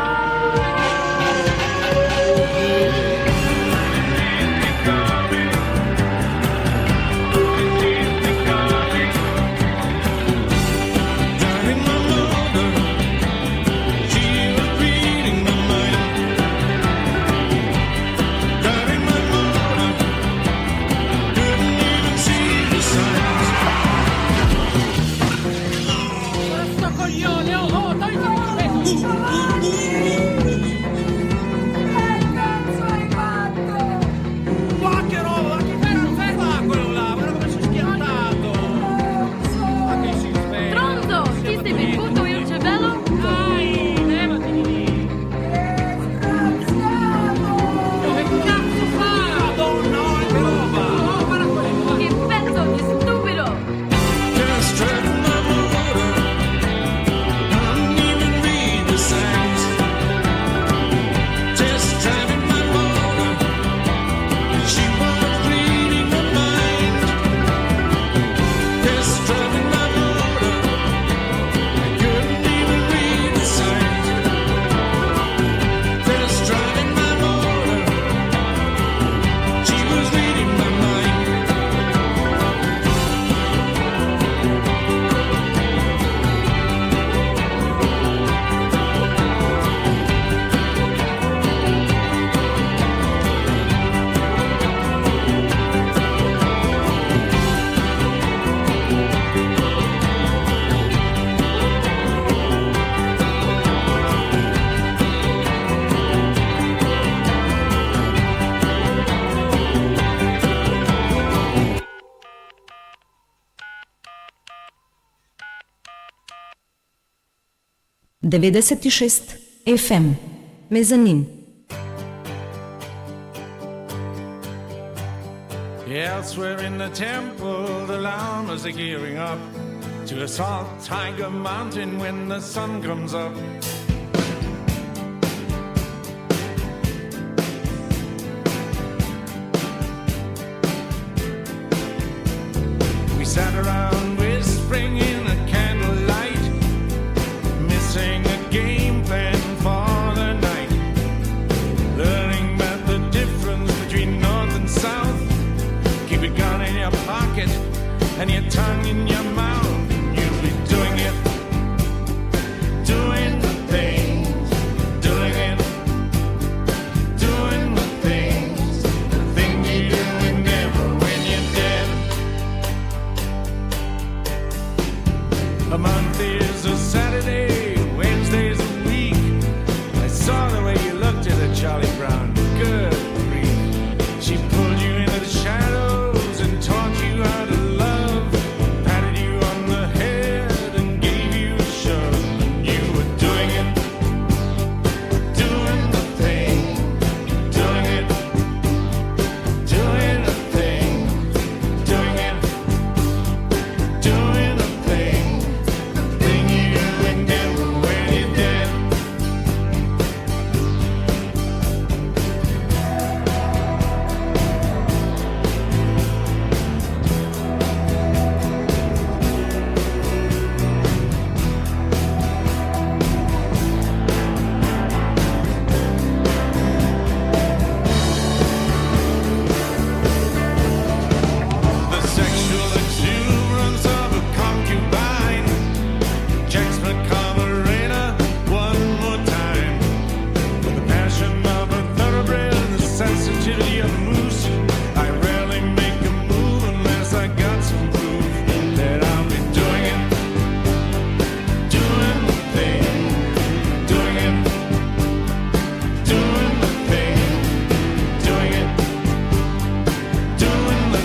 Driving my motor, she was reading my mind. Driving my motor, couldn't even see the signs. Sto coglione, oh, dai, ma che roba, che ferma quello là, guarda come si è schiantato. Ma che si sveglia. Pronto? Ti stai bevuto il cervello? Dai, levati di lì. Che cazzo fa? Madonna, che roba. Oh, guarda quello. Che pezzo di stupido! Just driving my motor, couldn't even read the signs. Just driving my motor, she was reading my mind. Just driving my motor, couldn't even read the signs. Just driving my motor, she was reading my mind. Devedeset i šest FM. Mezanin. Elsewhere in the temple, the llamas are gearing up to assault Tiger Mountain when the sun comes up. We sat around whispering in the candlelight, missing a game plan for the night, learning about the difference between north and south. Keep your gun in your pocket and your tongue in your mouth. You'll be doing it, doing the things, doing it Saturday, Wednesdays a week. I saw the way you looked at her, Charlie Brown. Good grief. She pulled you into the shadows and taught you how to love. Patted you on the head and gave you a shove. You were doing it, doing the thing, doing it, doing the thing, doing it, doing the thing you and never when you're dead. The sexual exuberance of a concubine. Jack's Macamarena, one more time. With the passion of a thoroughbred and the sensitivity of a moose, I rarely make a move unless I got some proof that I'll be doing it, doing the thing, doing it, doing the thing, doing it, doing the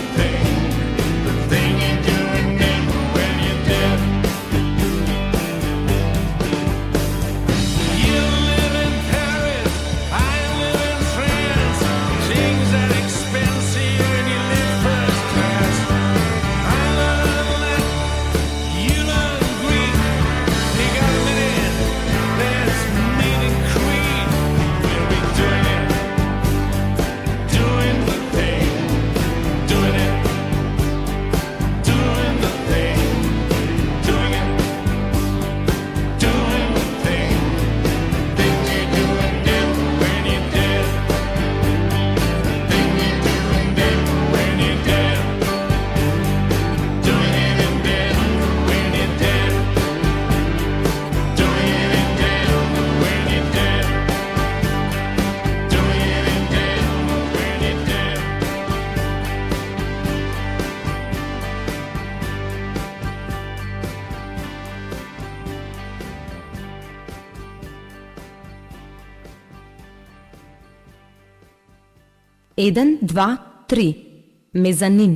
thing you do and never when you're dead. You live in Paris, I live in France. Things that expensive and you live first class. I learn Latin, you learn Greek. You got a minute, let's meet and creed. We'll be doing it, doing the thing, doing it, doing the thing, doing it, doing the thing you do and never when you're dead. Thing you do and never when you're dead. Doing it and dead when you're dead. Doing it and dead when you're dead. Doing it and dead when you're dead. Eden, dva, tri. Mezanin.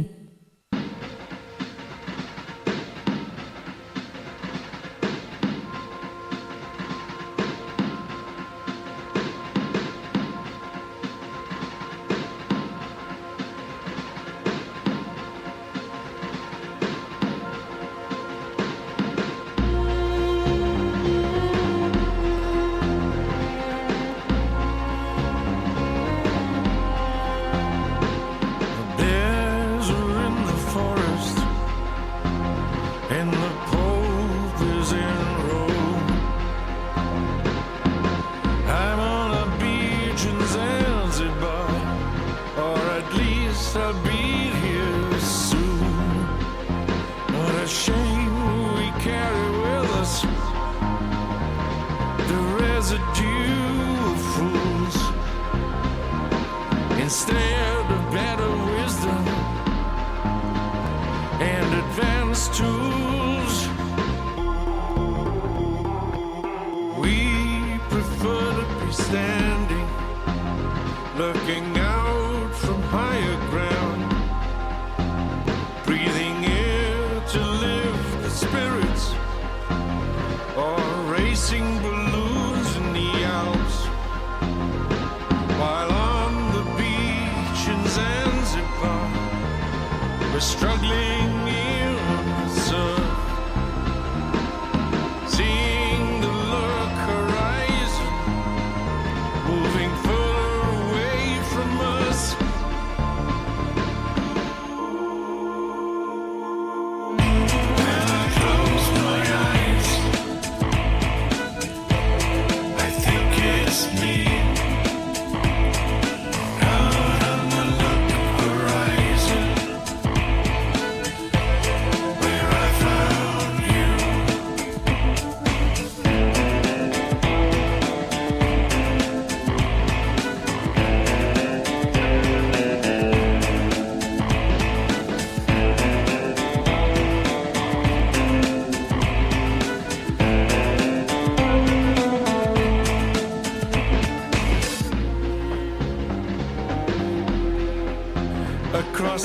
Bears are in the forest, and the Pope is in Rome. I'm on a beach in Zanzibar, or at least I'll be here soon. What a shame we carry with us the residue of fools instead of better wisdom and advanced tools. We prefer to be standing, looking out from higher ground, breathing air to lift the spirits, or racing balloons in the Alps, while on the beach in Zanzibar we're struggling in the surf, seeing the look horizon moving further away from us. And I close my eyes,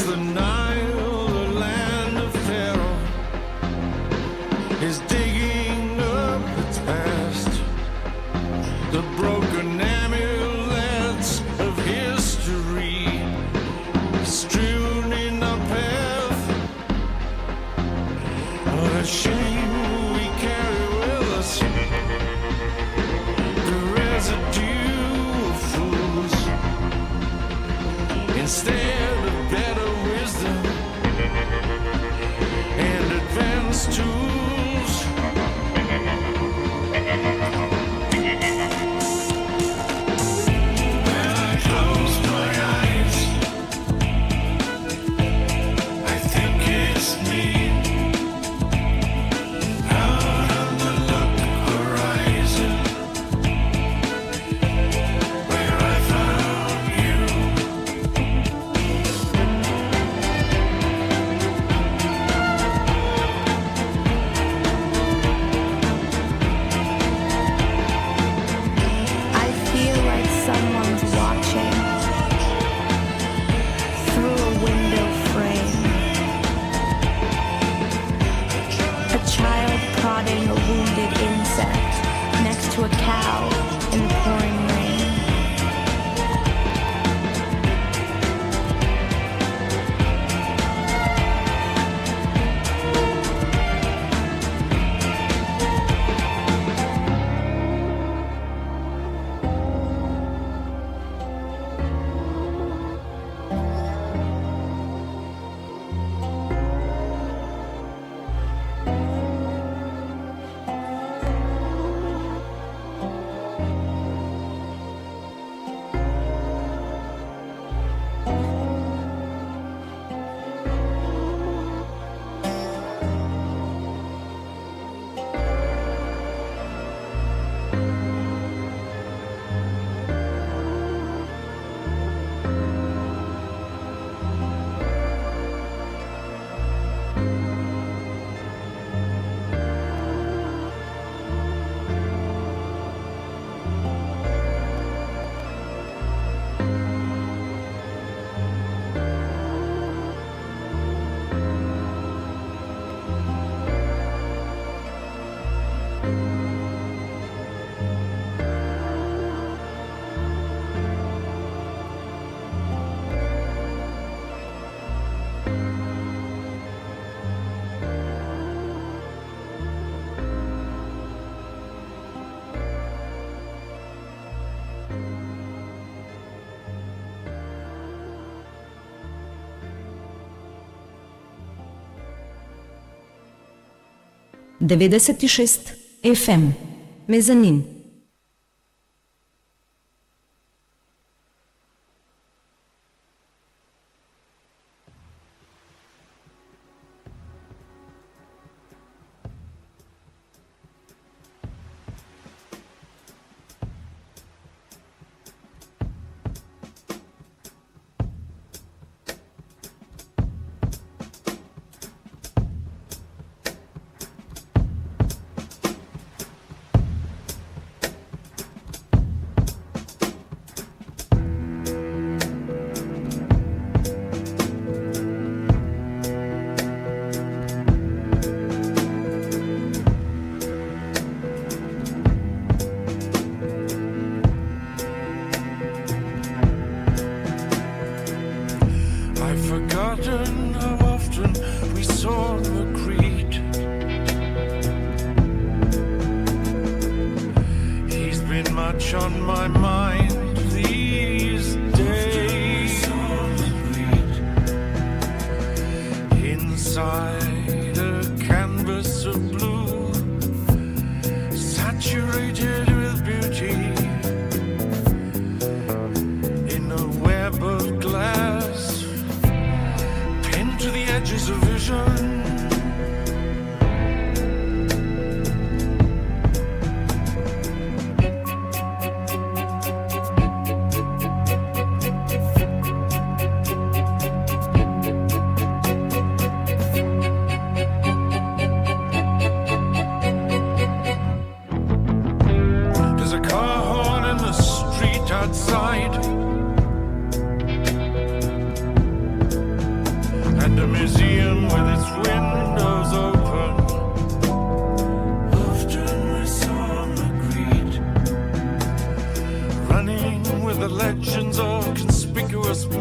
the Nile, the land of Pharaoh, is digging up its past. The broken amulets of history strewn in our path. What a shame we carry with us the residue of fools instead of better wisdom and advanced tools. When I close my eyes, I think it's me. Out on the look horizon, where I found you. I feel like someone's watching through a window frame. A child prodding a wounded insect next to a cow in the pouring rain. Devedeset i šest FM. Mezanin. I've forgotten how often we saw the creed. He's been much on my mind these days. Inside a canvas of blue, saturated with beauty, in a web of glass, pinned to the edges of vision. There's a car horn in the street outside.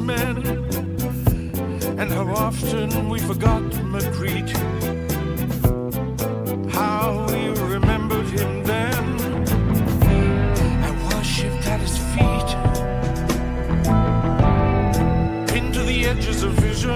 men, and how often we forgot Magritte, how we remembered him then. I worshipped at his feet, pinned to the edges of vision.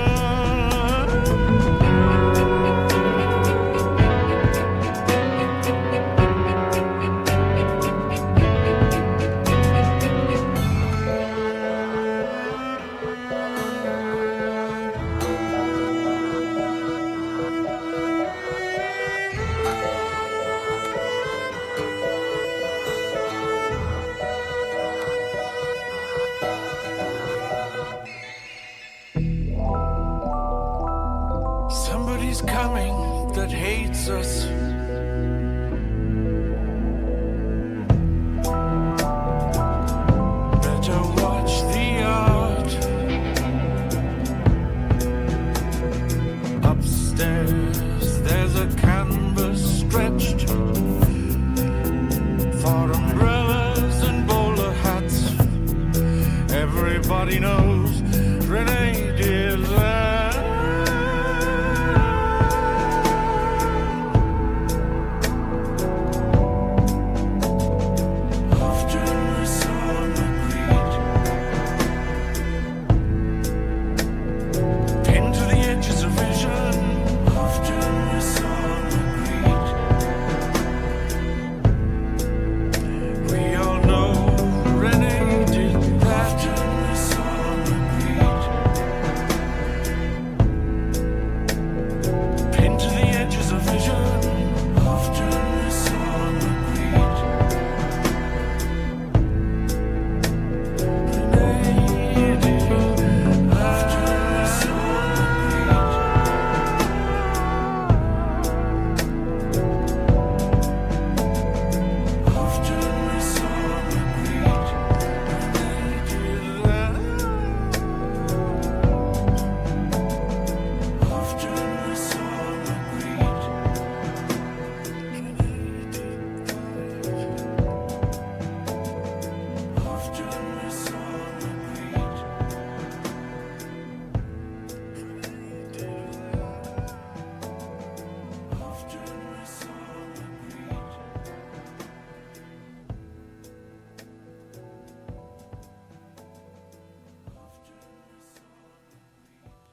Somebody's coming that hates us. Better watch the art. Upstairs there's a canvas stretched for umbrellas and bowler hats. Everybody knows Renee did that.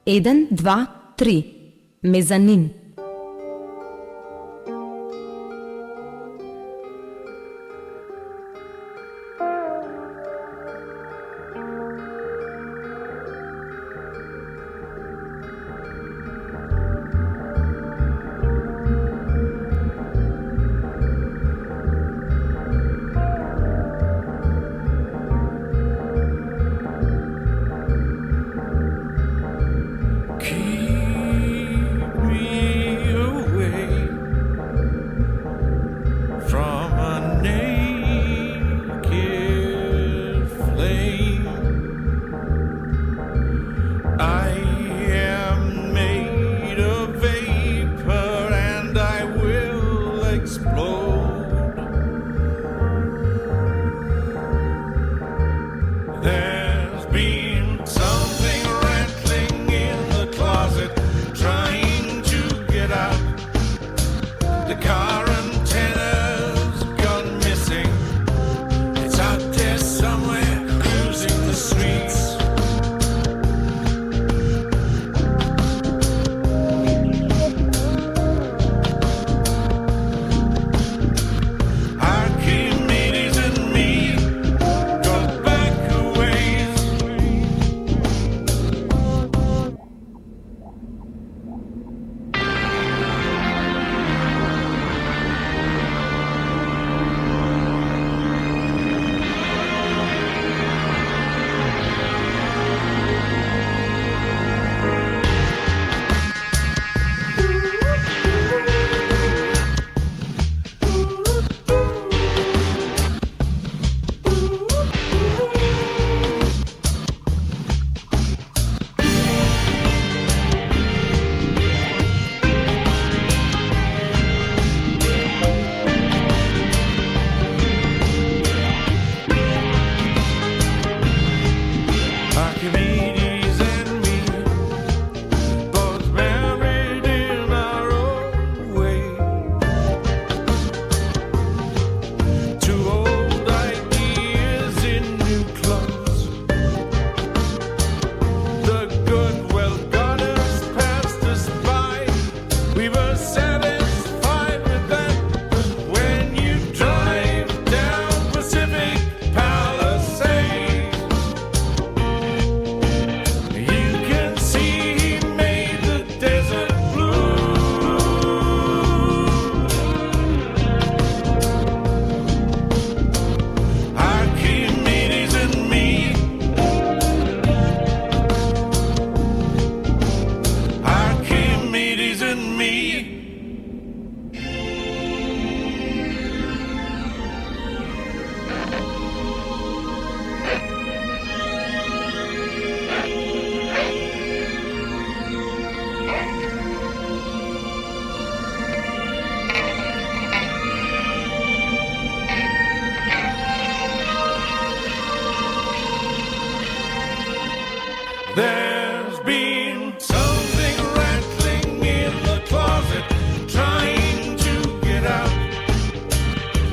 Eden, dva, tri. Mezanin. Keep me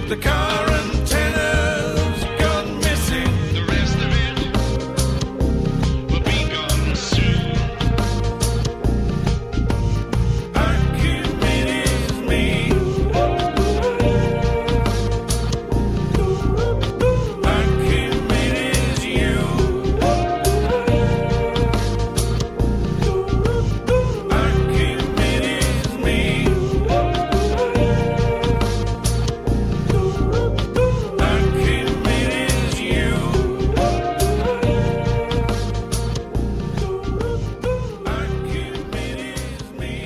The car antenna's gone missing. The rest of it will be gone soon. Archimedes me. Archimedes you. Archimedes me. Archimedes you. Archimedes me.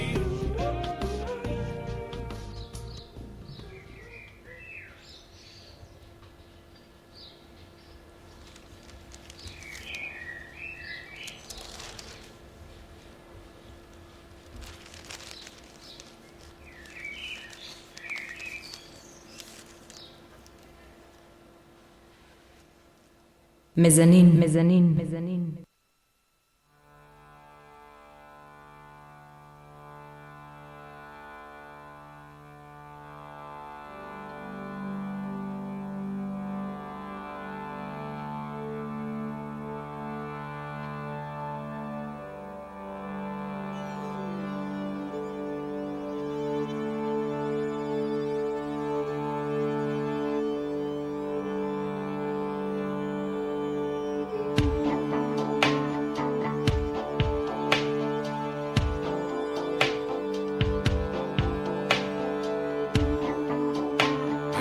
מזנין, מזנין, מזנין.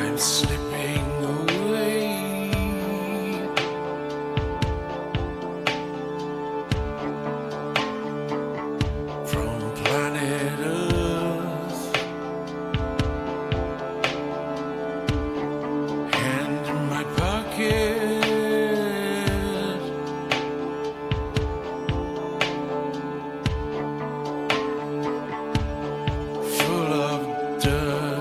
I'm slipping away from planet Earth. Hand in my pocket, full of dirt.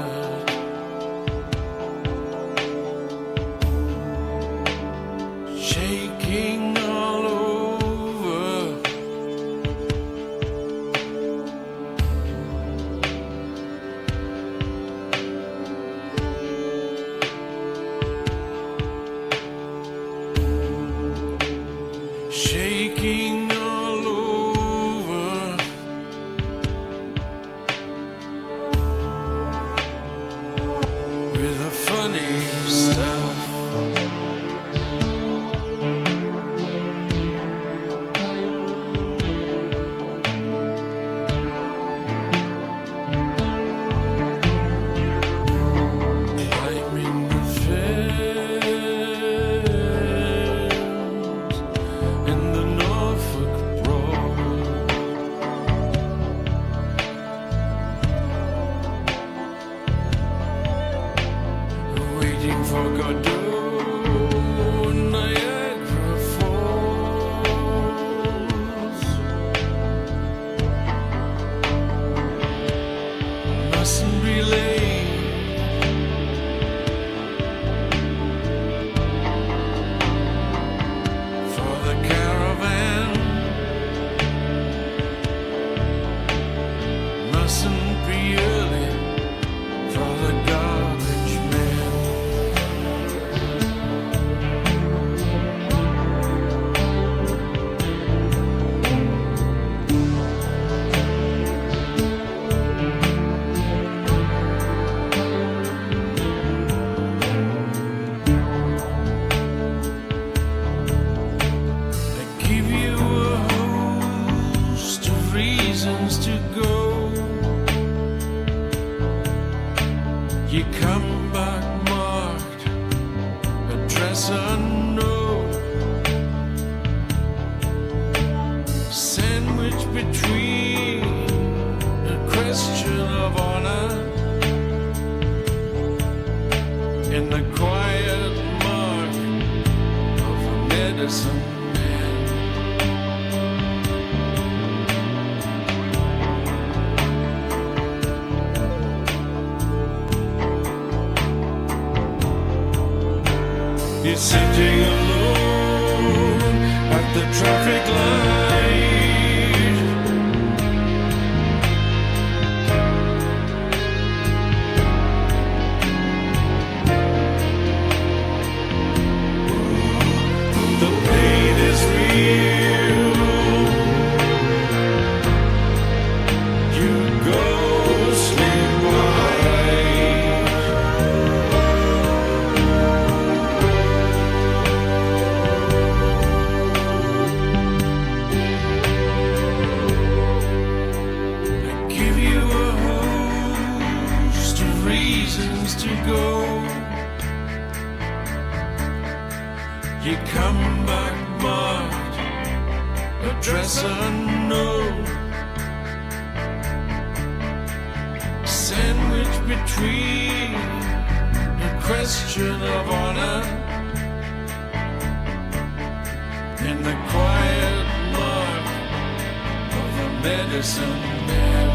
Shaking all over. Shaking all over. With a funny stuff. Climbing the fence in the Norfolk Broad. Waiting for Godot, Niagara Falls. Mustn't be late. For the caravan, mustn't be early for the garbage man. I give you a host of reasons to go. You come back marked, address unknown, sandwiched between a question of honor and the quiet mark of a medicine man. You're sitting alone at the traffic light. You come back marked, address unknown, sandwich between a question of honor and the quiet mark of a medicine man.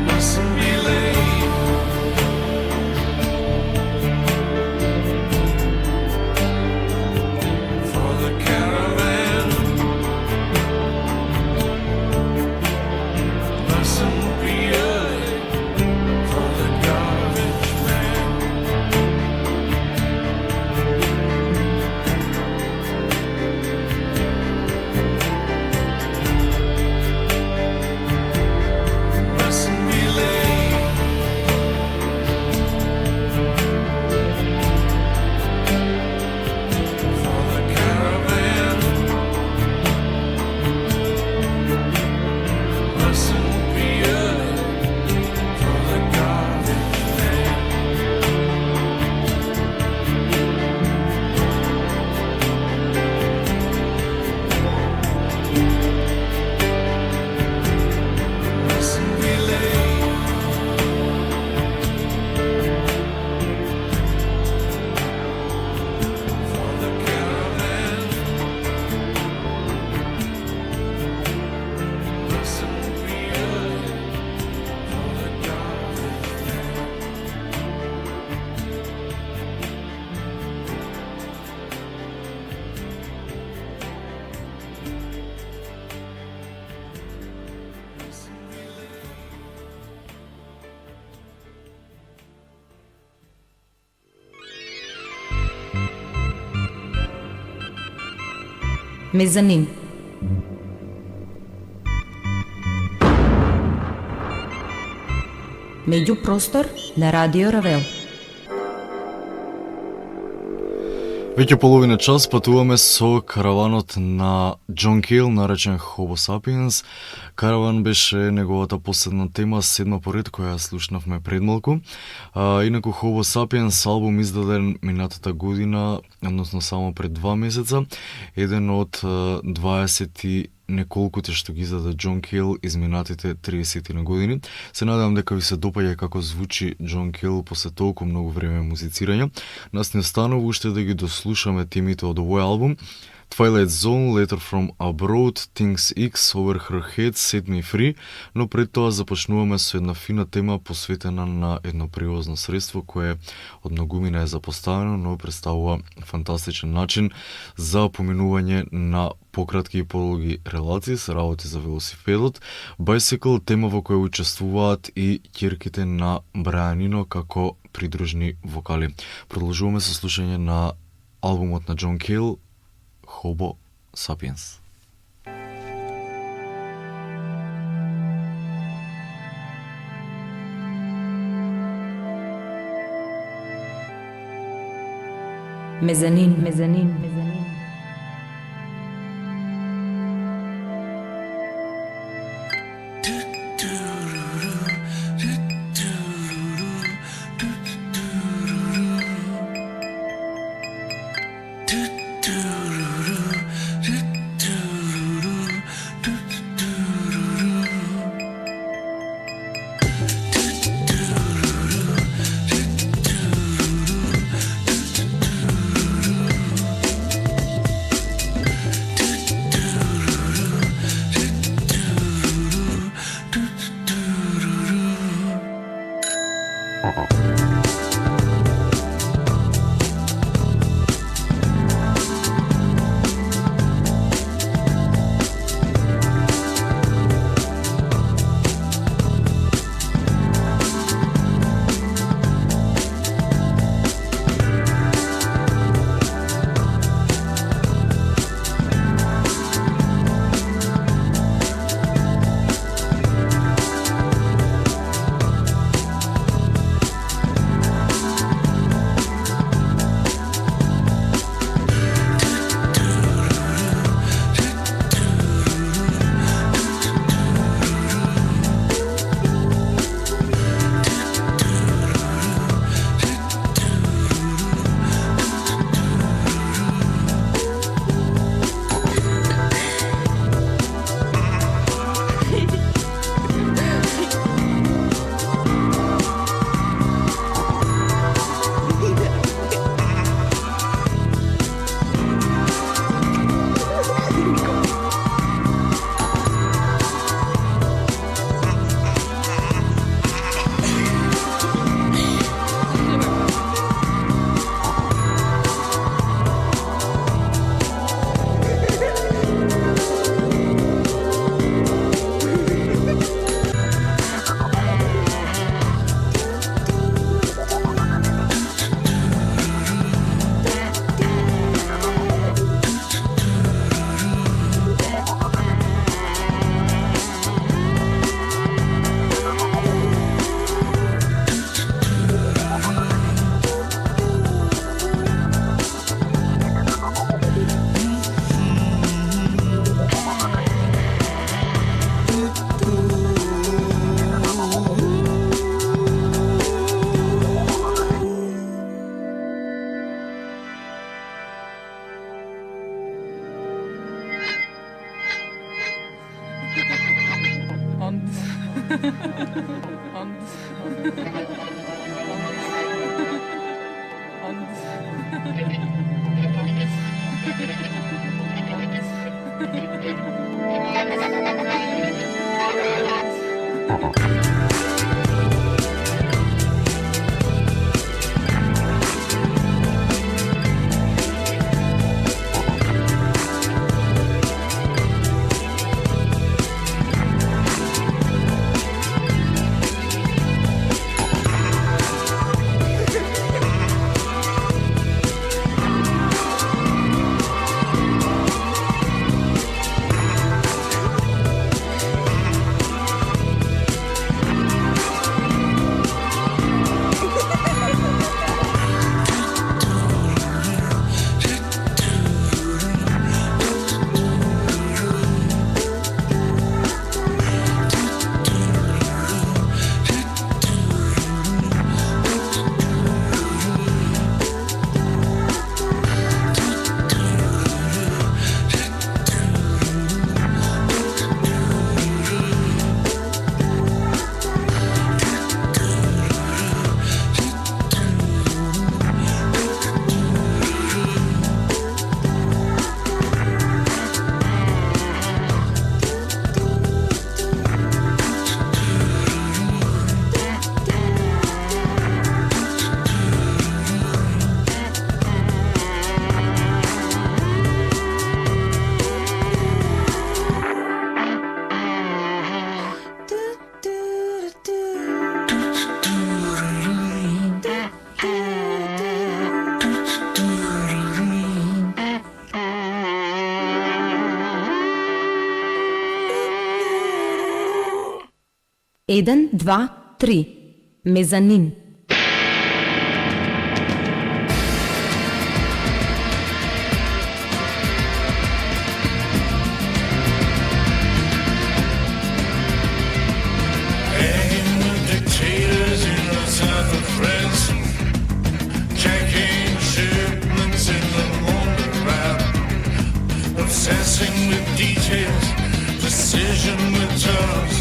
Mustn't be late for the caravan. Mustn't be early for the garbage man. Mustn't be late for the caravan. Mustn't be early for the garbage man. Mustn't be late for the caravan. Mustn't be early for the garbage man. Мезанин. Меѓупростор на Радио Равел. Веќе половина час патуваме со караванот на Џон Кейл, наречен Homo Sapiens. Караван беше неговата последна тема, седма поред, која ја слушнавме пред малку. Инаку Homo Sapiens албум издаден минатата година, односно само пред 2 месеца, еден од 20 и неколкуте што ги издаде Џон Кейл изминатите 30 на години. Се надевам дека ви се допаѓа како звучи Џон Кейл после толку многу време музицирање. Нас не останува уште да ги дослушаме темите од овој албум. Twilight Zone, Letter from Abroad, Things X, Over Her Head, Set Me Free, но пред тоа започнуваме со една фина тема посветена на едно превозно средство кое од многумина е запоставено, но представува фантастичен начин за поминување на пократки и подолги релации, се работи за велосипедот. Bicycle, тема во која учествуваат и ќерките на Брайан Ино како придружни вокали. Продолжуваме со слушање на албумот на Џон Кейл, Homo Sapiens. Мезанин. 1, 2, 3. Мезанин. Hanging with dictators in the south of France, checking shipments in the Monde Rap, obsessing with details, precision with terms.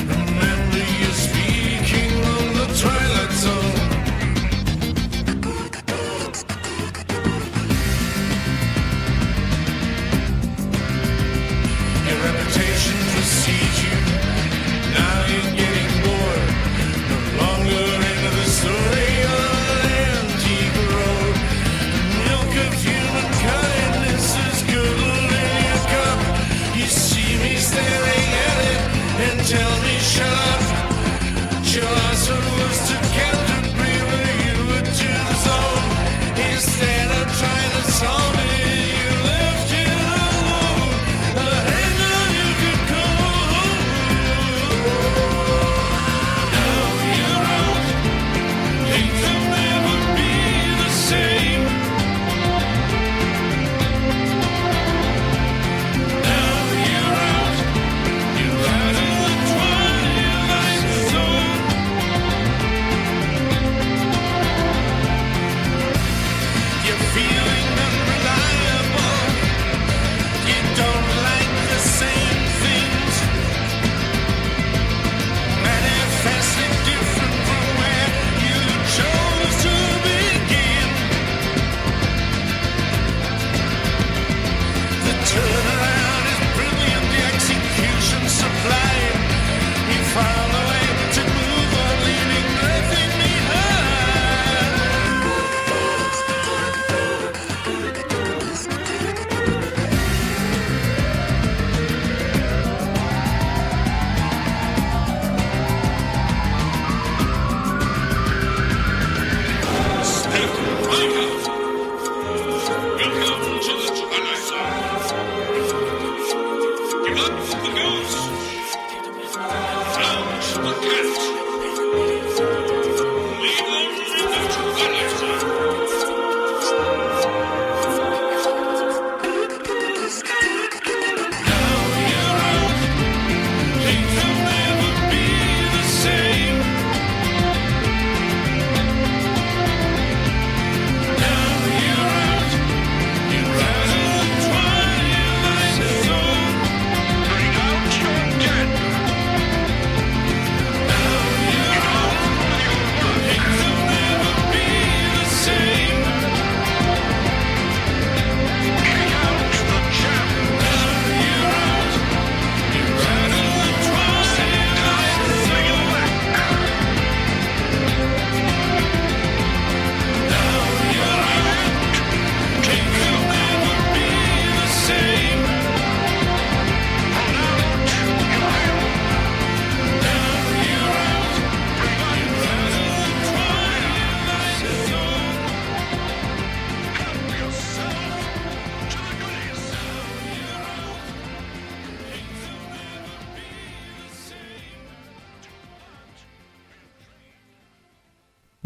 Remember you speaking on the twilight zone.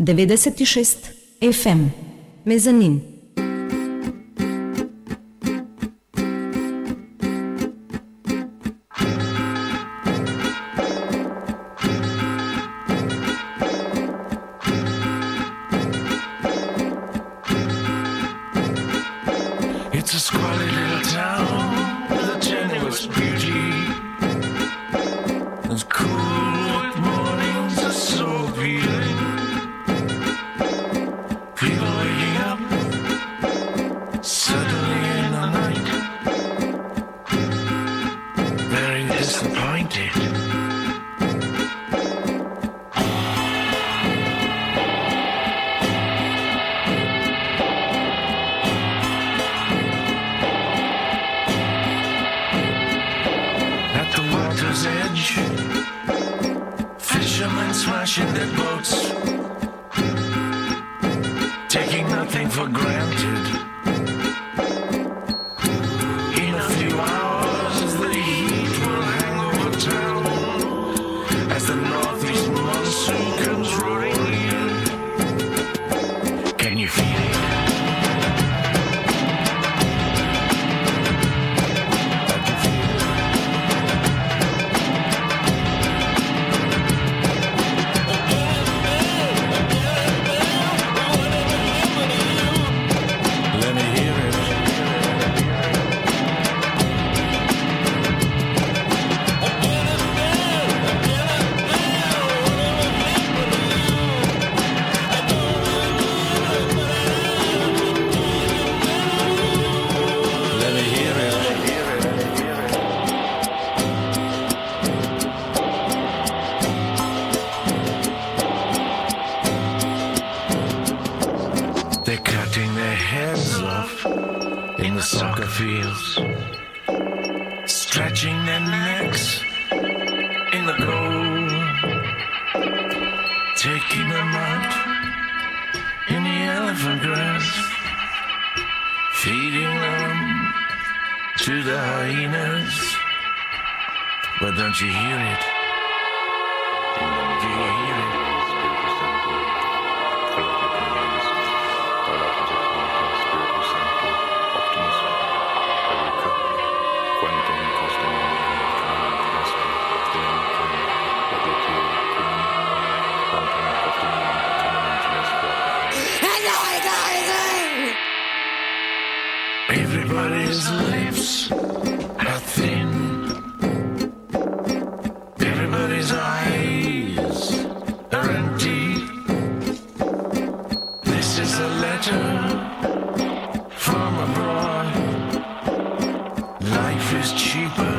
96 FM Мезанин. It's a squalid little town with a tenuous beauty. Those cool mornings are so appealing. People waking up suddenly in the night, very disappointed. Edge, fishermen smashing their boats, taking nothing for granted. In a few hours the heat will hang over town as the northeast monsoon comes roaring in. Can you feel it? They're cutting their heads off in the soccer fields, stretching their necks in the goal, taking them out in the elephant grass, feeding them to the hyenas. But don't you hear it? Do you hear it? Everybody's lips are thin. Everybody's eyes are empty. This is a letter from abroad. Life is cheaper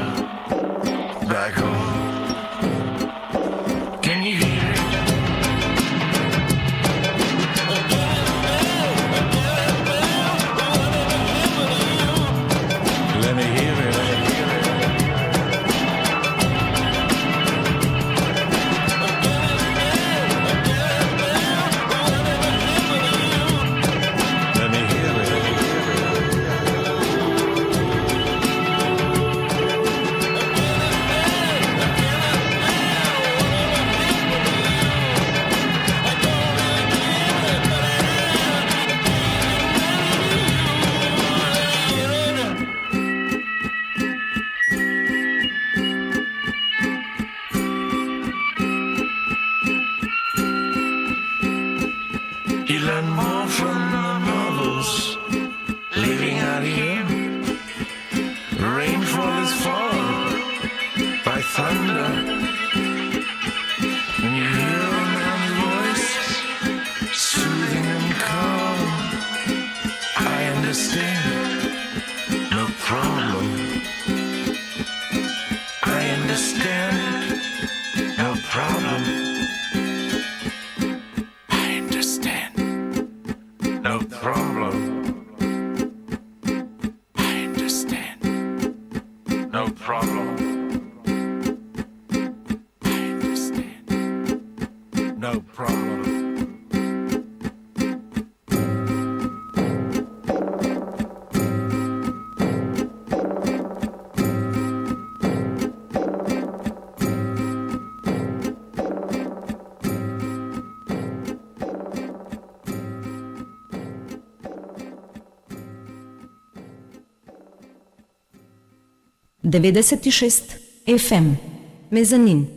back home. Can you hear it? Let me hear it. Let me hear it. You learn more from the novels living out here. Rainfall is falling by thunder, and you hear a man's voice soothing and calm. I understand, no problem. I understand, no problem. I understand, no problem. I understand, no problem. I understand, no problem. 96 FM Мезанин.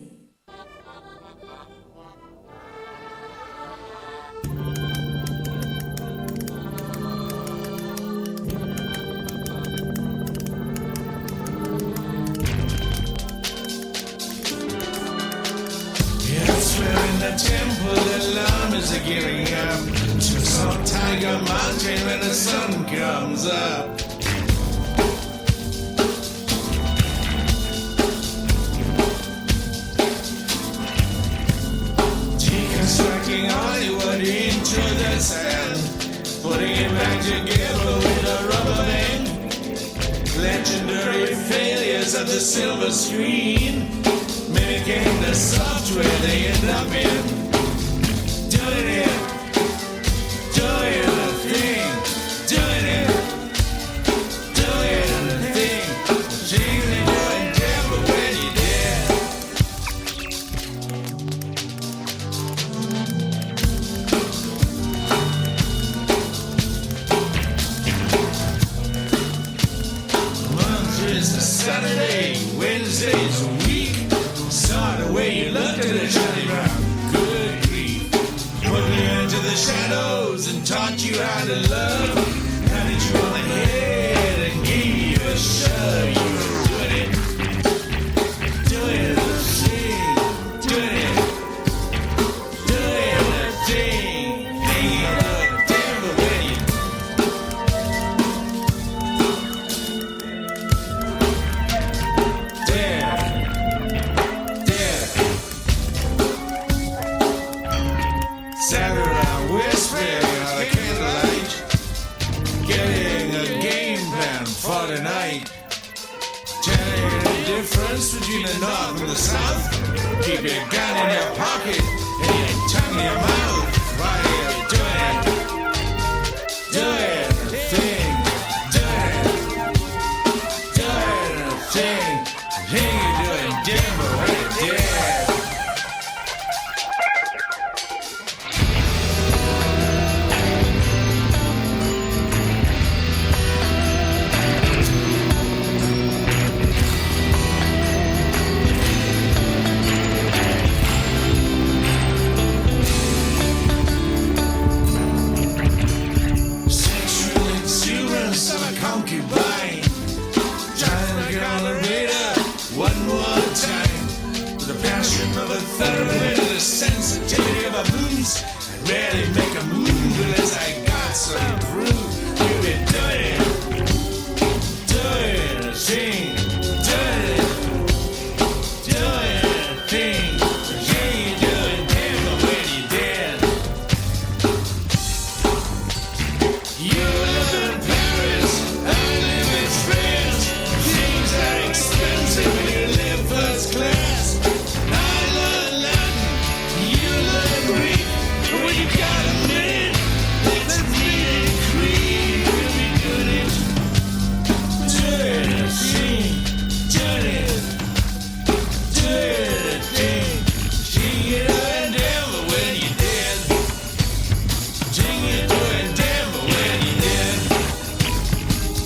Elsewhere in the temple, the llamas are gearing up to some tiger mountain when the sun comes up. Deconstructing Hollywood into the sand, putting it back together with a rubber band. Legendary failures of the silver screen, mimicking the software they end up in. Doing it, doing the thing, doing it, doing the thing. Changing your endeavor when you did. Mondays to Saturday, Wednesdays a week. Saw the way you looked at it, Charlie Brown. Good grief. Put me into the shadows and taught you how to love. Patted you on the head and gave you a shove. You were doing it. Doing the thing. Doing it. Doing the thing. Thinking of the devil when you sat around whispering on the candlelight, getting a game plan for tonight. Telling the difference between the north and the south. Keep your gun in your pocket and your tongue in your mouth while you're doing it. Doing the thing. Doing the thing. Thing you're doing Denver when you're dead. Sexual exuberance of a concubine, trying to get on the radar one more time. With the passion of a thoroughbred and the sensitivity of a moose, I'd rarely make a move unless I got some proof. You've been doing a thing, doing a thing. Yeah, you're doing damn when you're dead. You live in Paris, I live in France. Things are expensive when you live first class. I love Latin, you love Greek. But when you got a minute, let's meet and creed. We'll be doing it, doing a thing, doing a thing. Sing it and devil when you're dead. Sing it and devil when you're dead.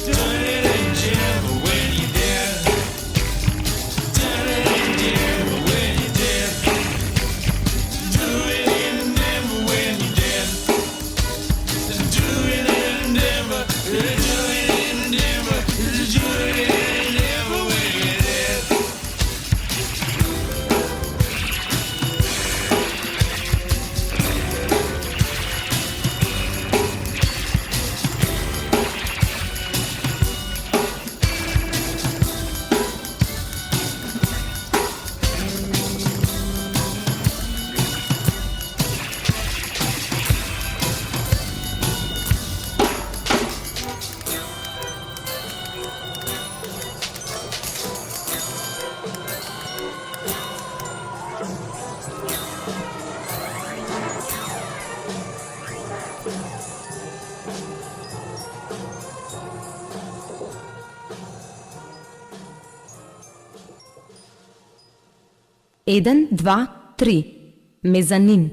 Doing it and devil when you're dead. Doing it and devil when you're dead. Do it and devil when you're dead. Do it and devil. Do it and devil. Do it and devil when you're dead. Еден, два, три. Мезанин.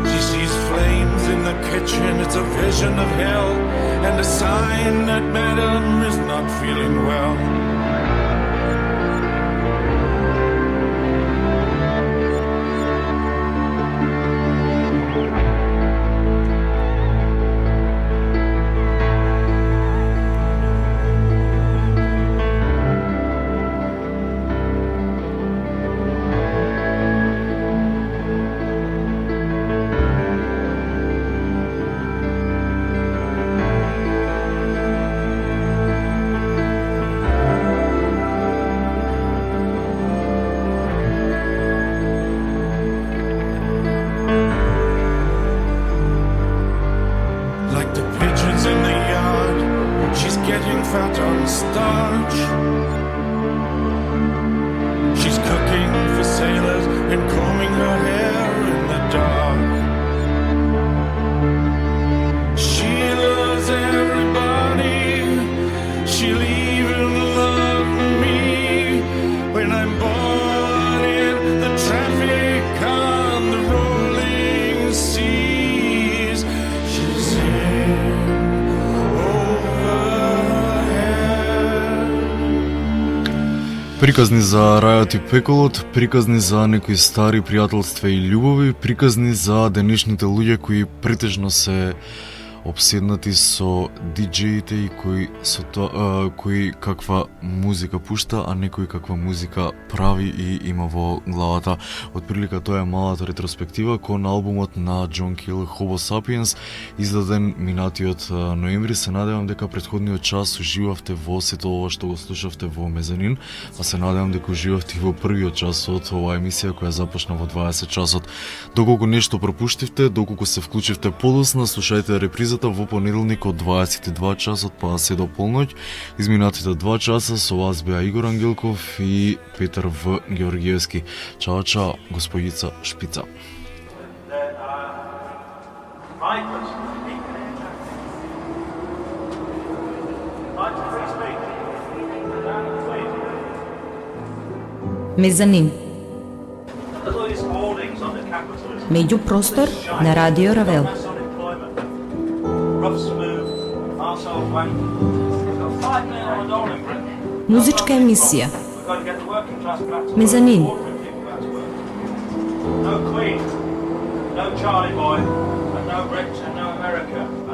She sees flames in the kitchen, it's a vision of hell, and a sign that Madame is not feeling well. Like the pigeons in the yard, she's getting fat on starch. She's cooking for sailors and combing her hair in the dark. She loves everybody, she'll even love me when I'm bored in the traffic on the rolling seas. She's in overhead. Приказни за рајот и пеколот, приказни за некои стари пријателства и љубови, приказни за денешните луѓе кои претежно се обседнати со диџеите и кои каква музика пушта, а некој каква музика прави и има во главата. Отприлика тоа е малата ретроспектива кон албумот на Џон Кел Homo Sapiens, издаден минатиот ноември. Се надевам дека претходниот час уживавте во сето ова што го слушавте во Мезанин, а се надевам дека уживавте и во првиот час од оваа емисија која започна во 20 часот. Доколку нешто пропуштивте, доколку се вклучивте подоцна, слушајте репризата во понеделник од 22 часот па се до полноќ. Изминатите 2 часа со вас беа Игор Ангелков и Петар В. Георгиевски. Чао, чао, господица Шпица. Мезанин. Меѓупростор на Радио Равел. Музичка емисија. Мезанин.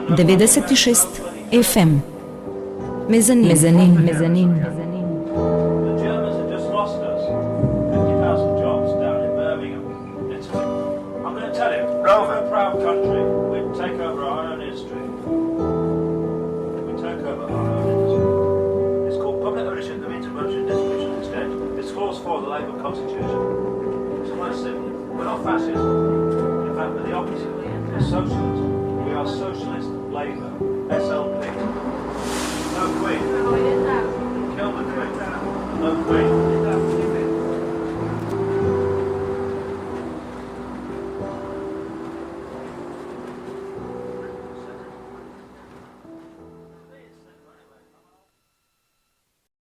96 FM. Мезанин. Мезанин. Мезанин. The Germans have just lost us 50,000 jobs down in Birmingham, Italy. I'm going to tell you, we're a proud country. We take over our own history. We take over our own history. It's called public ownership that means emergent distribution instead. It's clause 4 of the Labour Constitution. It's quite simple. We're not fascist. In fact, we're the opposite. We're socialist. We are socialist Labour. SLP. No Queen. Kill the Queen. No Queen.